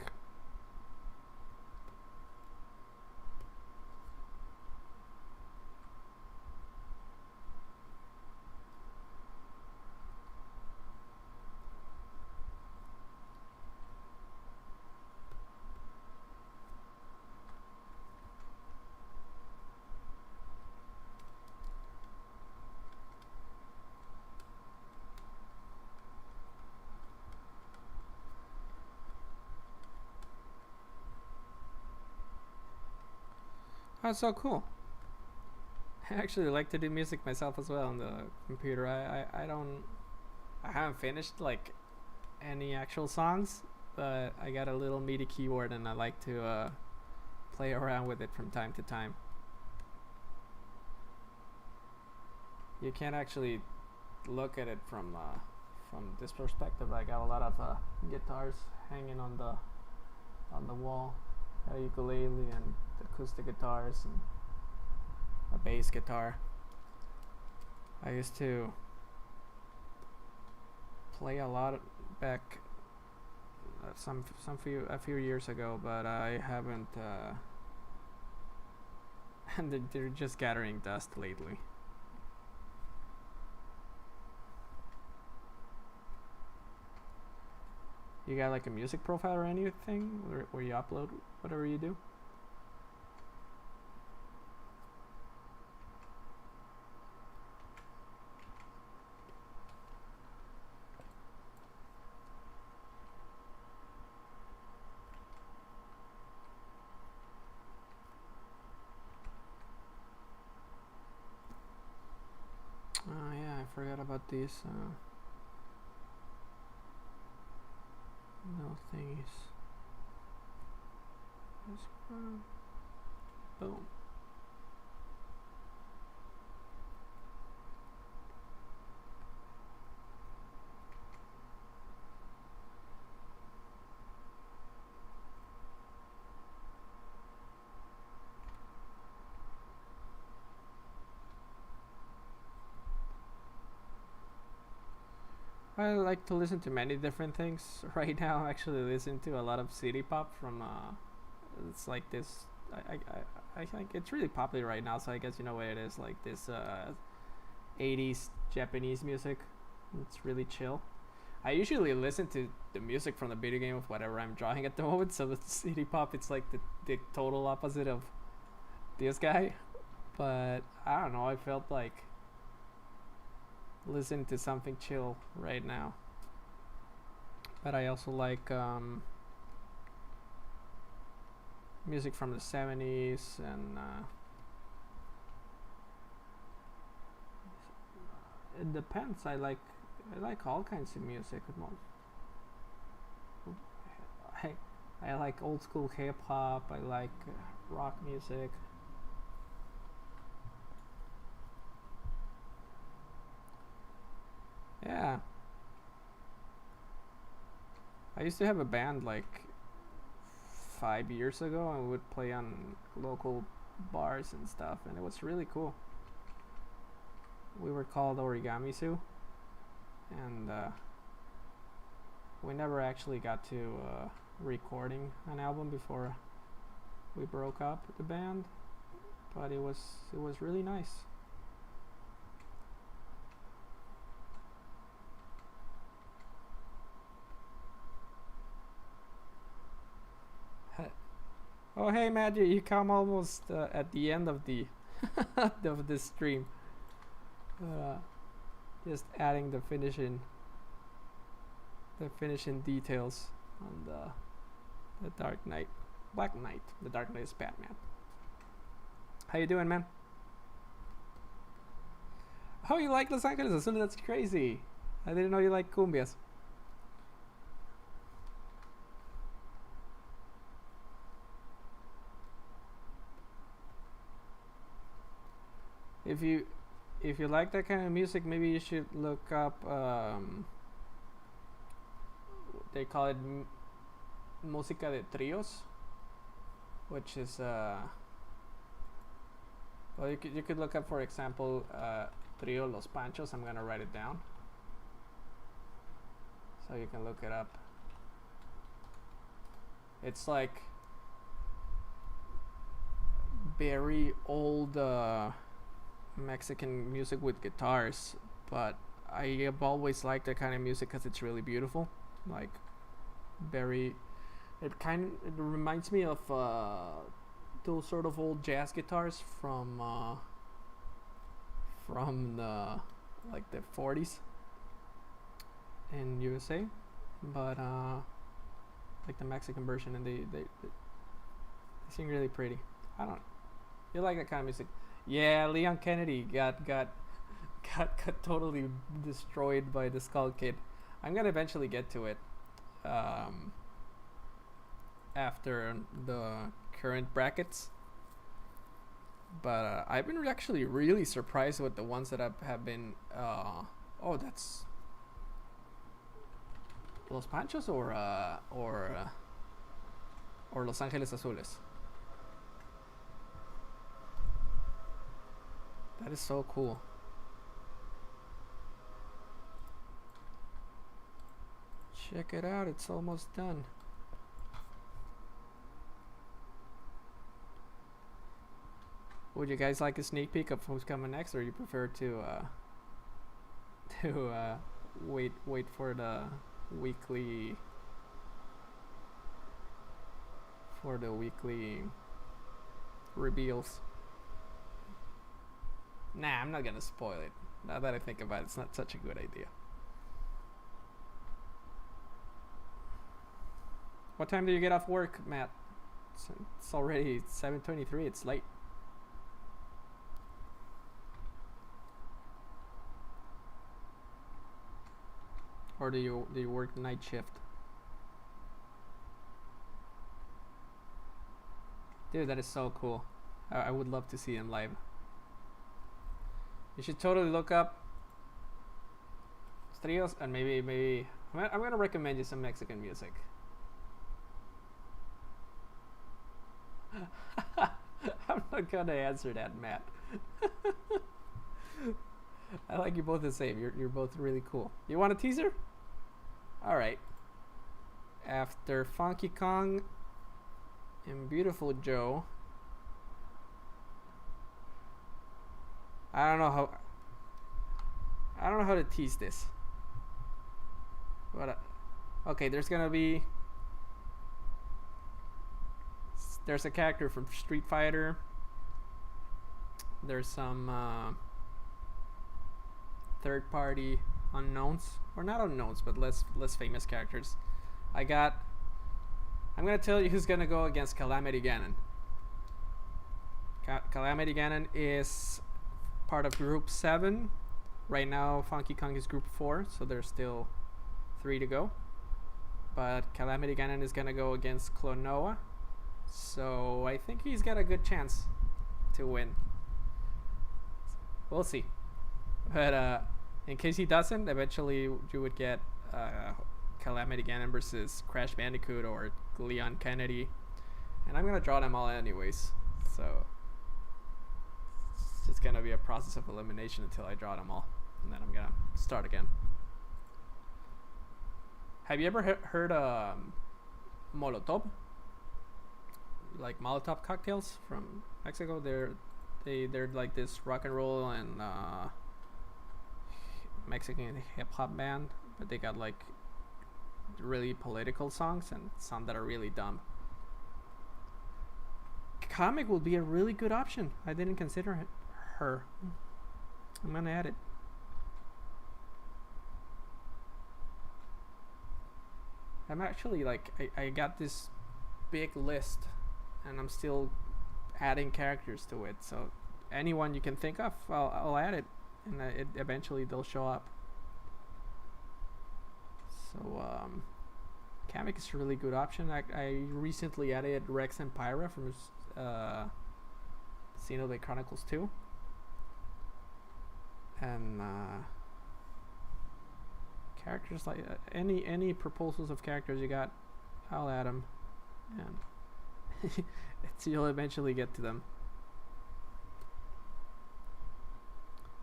That's so cool. I actually like to do music myself as well on the computer. I haven't finished like any actual songs, but I got a little MIDI keyboard and I like to play around with it from time to time. You can't actually look at it from this perspective. I got a lot of guitars hanging on the wall, a ukulele and acoustic guitars and a bass guitar. I used to play a lot back a few years ago, but I haven't and they're just gathering dust lately. You got like a music profile or anything where you upload whatever you do? Oh yeah, I forgot about these no thingies. Boom. I like to listen to many different things. Right now, I'm actually listening to a lot of city pop from. It's like this. I think it's really popular right now. So I guess you know what it is. Like this 80s Japanese music. It's really chill. I usually listen to the music from the video game of whatever I'm drawing at the moment. So the city pop, it's like the total opposite of this guy. But I don't know. I felt like listen to something chill right now. But I also like music from the 70s and it depends. I like all kinds of music. I like old school hip hop. I like rock music. Yeah. I used to have a band like 5 years ago and we would play on local bars and stuff, and it was really cool. We were called Origami Zoo, and we never actually got to recording an album before we broke up the band, but it was really nice. Oh hey Matt, you come almost at the end of the of the stream. Uh, just adding the finishing details on the Dark Knight, Black Knight. The Dark Knight is Batman. How you doing, man? Oh, you like Los Angeles Azules? That's crazy. I didn't know you like cumbias. If you like that kind of music, maybe you should look up. They call it música de tríos, which is well, you could look up, for example, Trio Los Panchos. I'm gonna write it down so you can look it up. It's like very old Mexican music with guitars, but I have always liked that kind of music because it's really beautiful. Like very, it reminds me of those sort of old jazz guitars from the like the 40s in USA, but like the Mexican version, and they sing really pretty. I don't. You like that kind of music? Yeah, Leon Kennedy got totally destroyed by the Skull Kid. I'm gonna eventually get to it after the current brackets. But I've been actually really surprised with the ones that have been. Oh, that's Los Panchos or Los Ángeles Azules. That is so cool. Check it out, it's almost done. Would you guys like a sneak peek of who's coming next, or you prefer to wait for the weekly reveals? Nah, I'm not gonna spoil it. Now that I think about it, it's not such a good idea. What time do you get off work, Matt? It's already 7:23. It's late. Or do you work night shift? Dude, that is so cool. I would love to see him live. You should totally look up trios, and maybe I'm gonna recommend you some Mexican music. I'm not gonna answer that, Matt. I like you both the same. You're both really cool. You want a teaser? All right. After Funky Kong and Beautiful Joe, I don't know how to tease this. But okay, there's a character from Street Fighter. There's some third party unknowns, or not unknowns, but less famous characters. I'm gonna tell you who's gonna go against Calamity Ganon. Calamity Ganon is part of Group 7. Right now, Funky Kong is Group 4, so there's still 3 to go. But Calamity Ganon is gonna go against Klonoa, so I think he's got a good chance to win. We'll see. But in case he doesn't, eventually you would get Calamity Ganon versus Crash Bandicoot or Leon Kennedy, and I'm gonna draw them all anyways, so it's just gonna be a process of elimination until I draw them all, and then I'm gonna start again. Have you ever heard Molotov? Like Molotov cocktails from Mexico? They're like this rock and roll and Mexican hip hop band, but they got like really political songs and some that are really dumb. Comic will be a really good option. I didn't consider her. I'm gonna add it. I'm actually like I got this big list, and I'm still adding characters to it. So anyone you can think of, I'll add it, and eventually they'll show up. So Kamek is a really good option. I recently added Rex and Pyra from Xenoblade Chronicles 2, and characters like any proposals of characters you got, I'll add them, and you'll eventually get to them.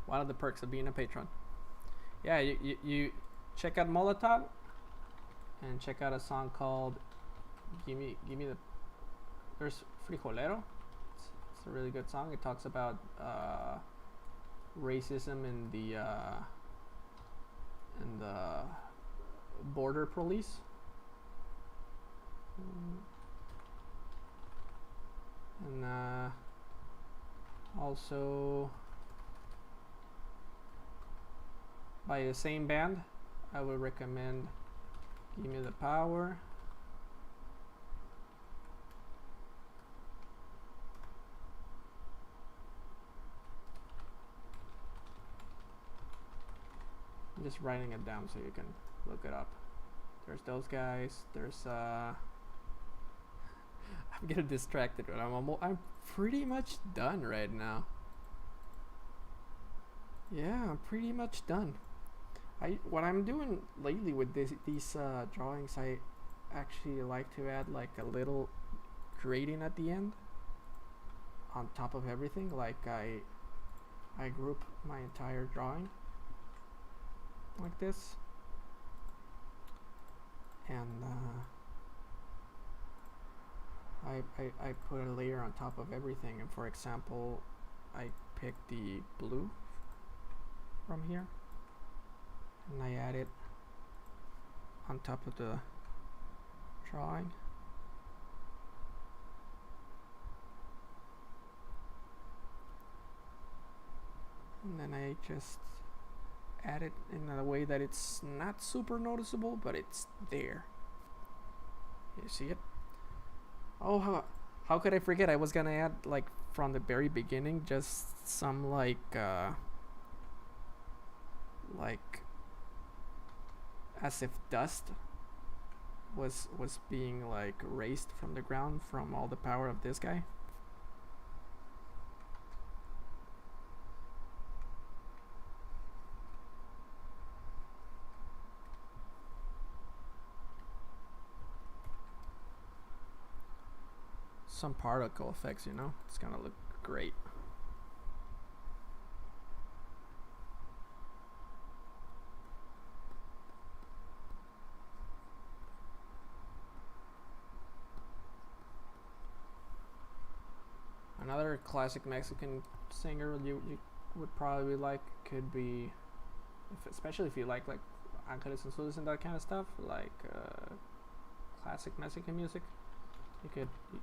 One of the perks of being a patron. Yeah, you check out Molotov and check out a song called Give me the. There's Frijolero. It's a really good song. It talks about racism in the border police. And also by the same band, I would recommend Give Me the Power. I'm just writing it down so you can look it up. There's those guys. There's I'm getting distracted, but I'm pretty much done right now. Yeah, I'm pretty much done. What I'm doing lately with these drawings, I actually like to add like a little grading at the end on top of everything. Like I group my entire drawing like this, and I put a layer on top of everything. And for example, I picked the blue from here and I add it on top of the drawing. And then I just add it in a way that it's not super noticeable, but it's there. You see it? Oh, how could I forget? I was gonna add, like, from the very beginning, just some like as if dust was being like raised from the ground from all the power of this guy. Some particle effects, you know, it's gonna look great. Another classic Mexican singer you would probably like could be, especially if you like Angeles Azules and that kind of stuff, like classic Mexican music.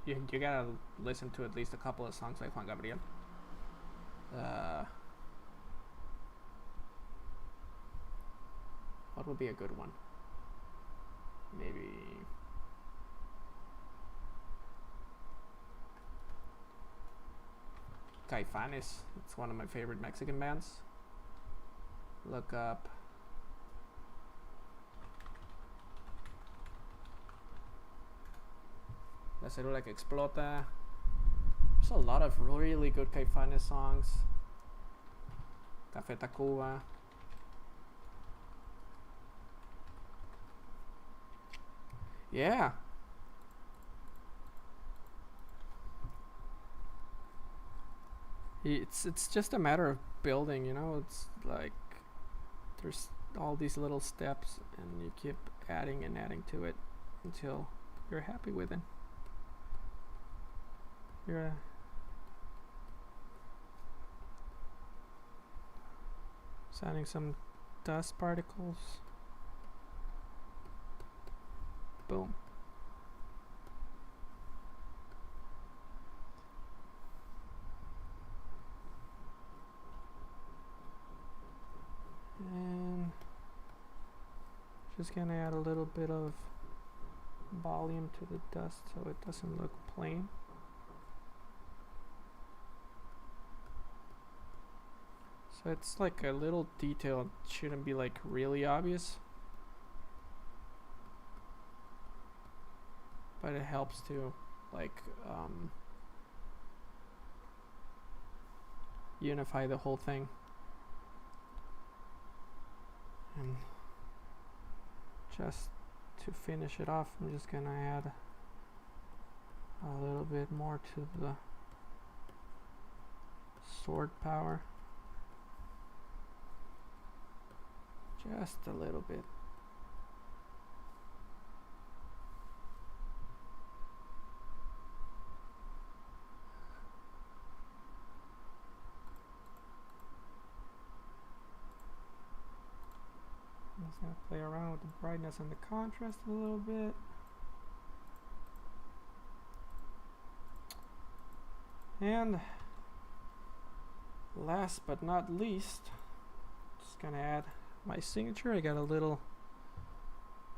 You gotta listen to at least a couple of songs like Juan Gabriel. What would be a good one? Maybe Caifanes. It's one of my favorite Mexican bands. Look up La Célula que Explota. There's a lot of really good Caifanes songs. Café Tacuba. Yeah. It's just a matter of building, you know. It's like there's all these little steps and you keep adding and adding to it until you're happy with it. You're adding some dust particles. Boom. And just gonna add a little bit of volume to the dust so it doesn't look plain. So it's like a little detail, it shouldn't be like really obvious, but it helps to like unify the whole thing. And just to finish it off, I'm just gonna add a little bit more to the sword power. Just a little bit. Gonna play around with the brightness and the contrast a little bit. And last but not least, just gonna add my signature. I got a little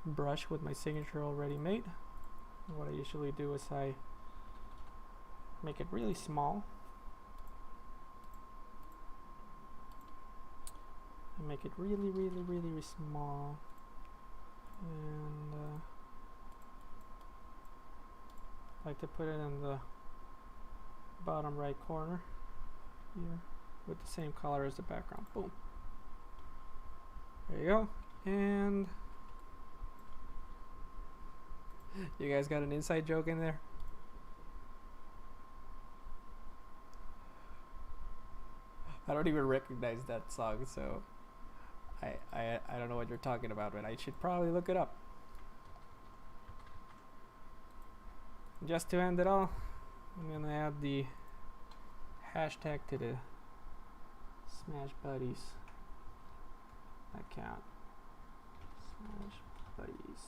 brush with my signature already made. And what I usually do is I make it really small. I make it really, really, really, really small. And I like to put it in the bottom right corner here with the same color as the background. Boom. There you go. And you guys got an inside joke in there? I don't even recognize that song, so I don't know what you're talking about, but I should probably look it up. Just to end it all, I'm gonna add the hashtag to the Smash Buddies account. Smash Buddies.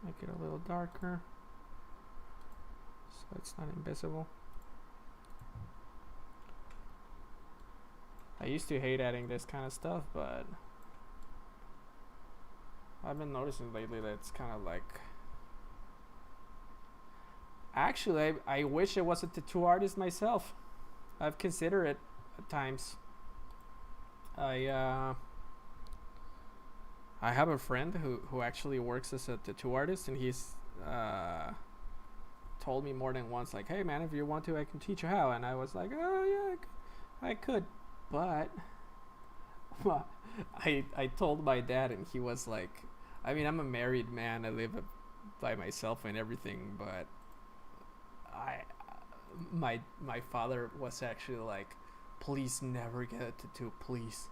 Make it a little darker so it's not invisible. I used to hate adding this kind of stuff, but I've been noticing lately that it's kind of like... Actually, I wish I was a tattoo artist myself. I've considered it at times. I have a friend who actually works as a tattoo artist, and he's told me more than once, like, hey man, if you want to, I can teach you how. And I was like, oh yeah, I could. But I told my dad, and he was like, I mean, I'm a married man, I live by myself and everything, but my father was actually like, please never get a tattoo, please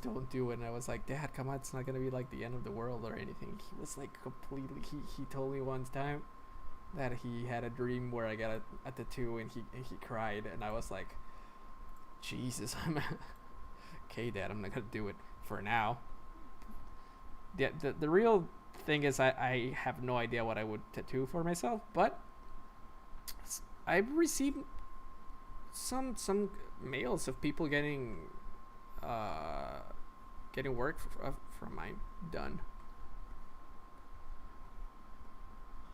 don't do it. And I was like, Dad, come on, it's not gonna be like the end of the world or anything. He was like completely, he told me one time that he had a dream where I got a tattoo, and he cried, and I was like, Jesus, I'm okay, Dad, I'm not gonna do it for now. The real thing is I have no idea what I would tattoo for myself, but I've received some mails of people getting work from mine done.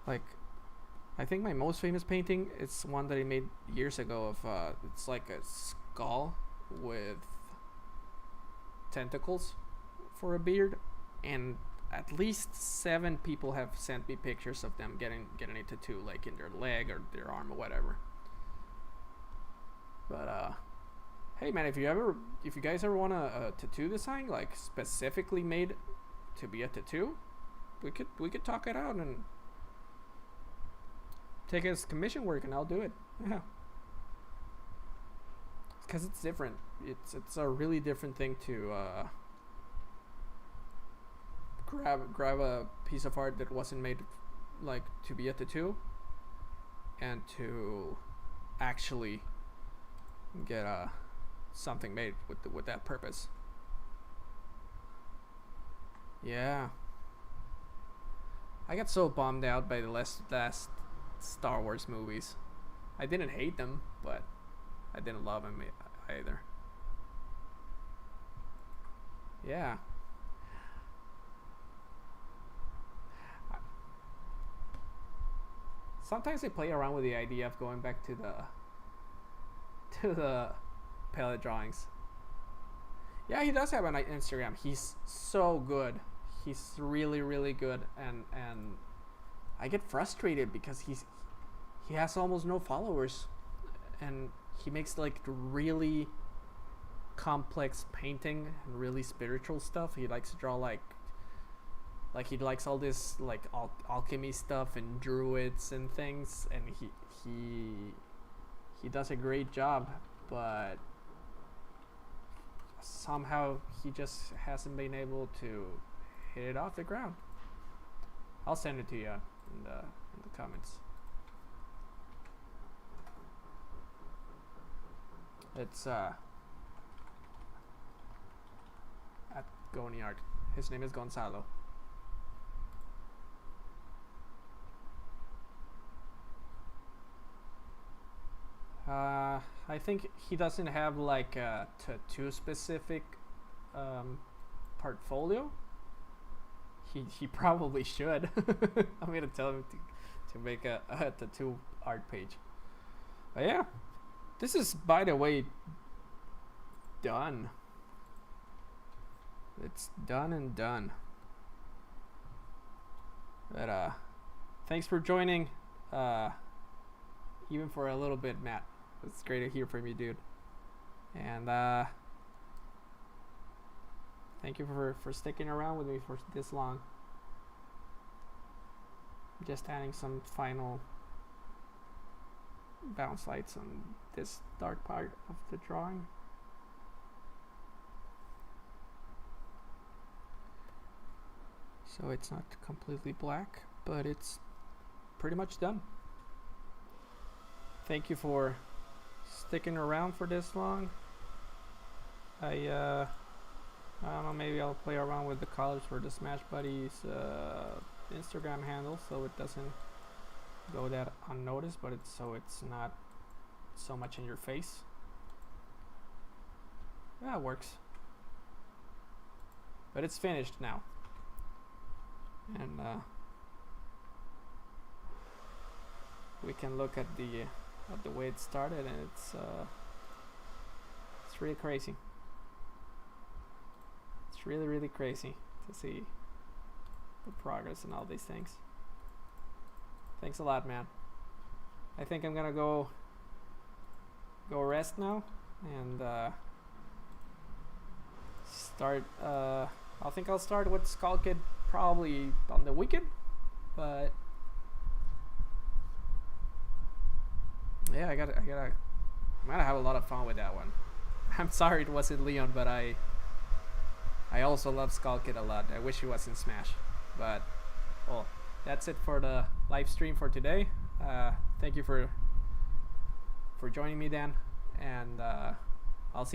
Like, I think my most famous painting is one that I made years ago of it's like a skull with tentacles for a beard, and at least 7 people have sent me pictures of them getting a tattoo, like in their leg or their arm or whatever. But hey man, if you guys ever want a tattoo design, like specifically made to be a tattoo, we could talk it out and take it as commission work, and I'll do it. Yeah, because it's different. It's a really different thing to grab a piece of art that wasn't made like to be a tattoo, and to actually get something made with that purpose. Yeah, I got so bummed out by the last Star Wars movies. I didn't hate them, but I didn't love them either. Yeah. Sometimes I play around with the idea of going back to the palette drawings. Yeah, he does have an Instagram. He's so good. He's really, really good, and I get frustrated because he has almost no followers, and he makes like really complex painting and really spiritual stuff. He likes to draw like he likes all this like alchemy stuff and druids and things, and he does a great job, but somehow he just hasn't been able to hit it off the ground. I'll send it to you in the comments. It's at Goniard. His name is Gonzalo. I think he doesn't have like a tattoo specific portfolio. He probably should. I'm gonna tell him to make a tattoo art page. But yeah, this is, by the way, done. It's done and done. But thanks for joining. Even for a little bit, Matt. It's great to hear from you, dude. And thank you for sticking around with me for this long. Just adding some final bounce lights on this dark part of the drawing. So it's not completely black, but it's pretty much done. Thank you for sticking around for this long. I don't know, maybe I'll play around with the colors for the Smash Buddies Instagram handle so it doesn't go that unnoticed, but it's not so much in your face. Yeah, it works. But it's finished now. And we can look at the way it started, and it's really crazy. It's really crazy to see the progress and all these things. Thanks a lot, man. I think I'm gonna go rest now and start. I think I'll start with Skull Kid probably on the weekend, but yeah, I'm gonna have a lot of fun with that one. I'm sorry it wasn't Leon, but I also love Skull Kid a lot. I wish he was in Smash, but well, that's it for the live stream for today. Thank you for joining me, Dan, and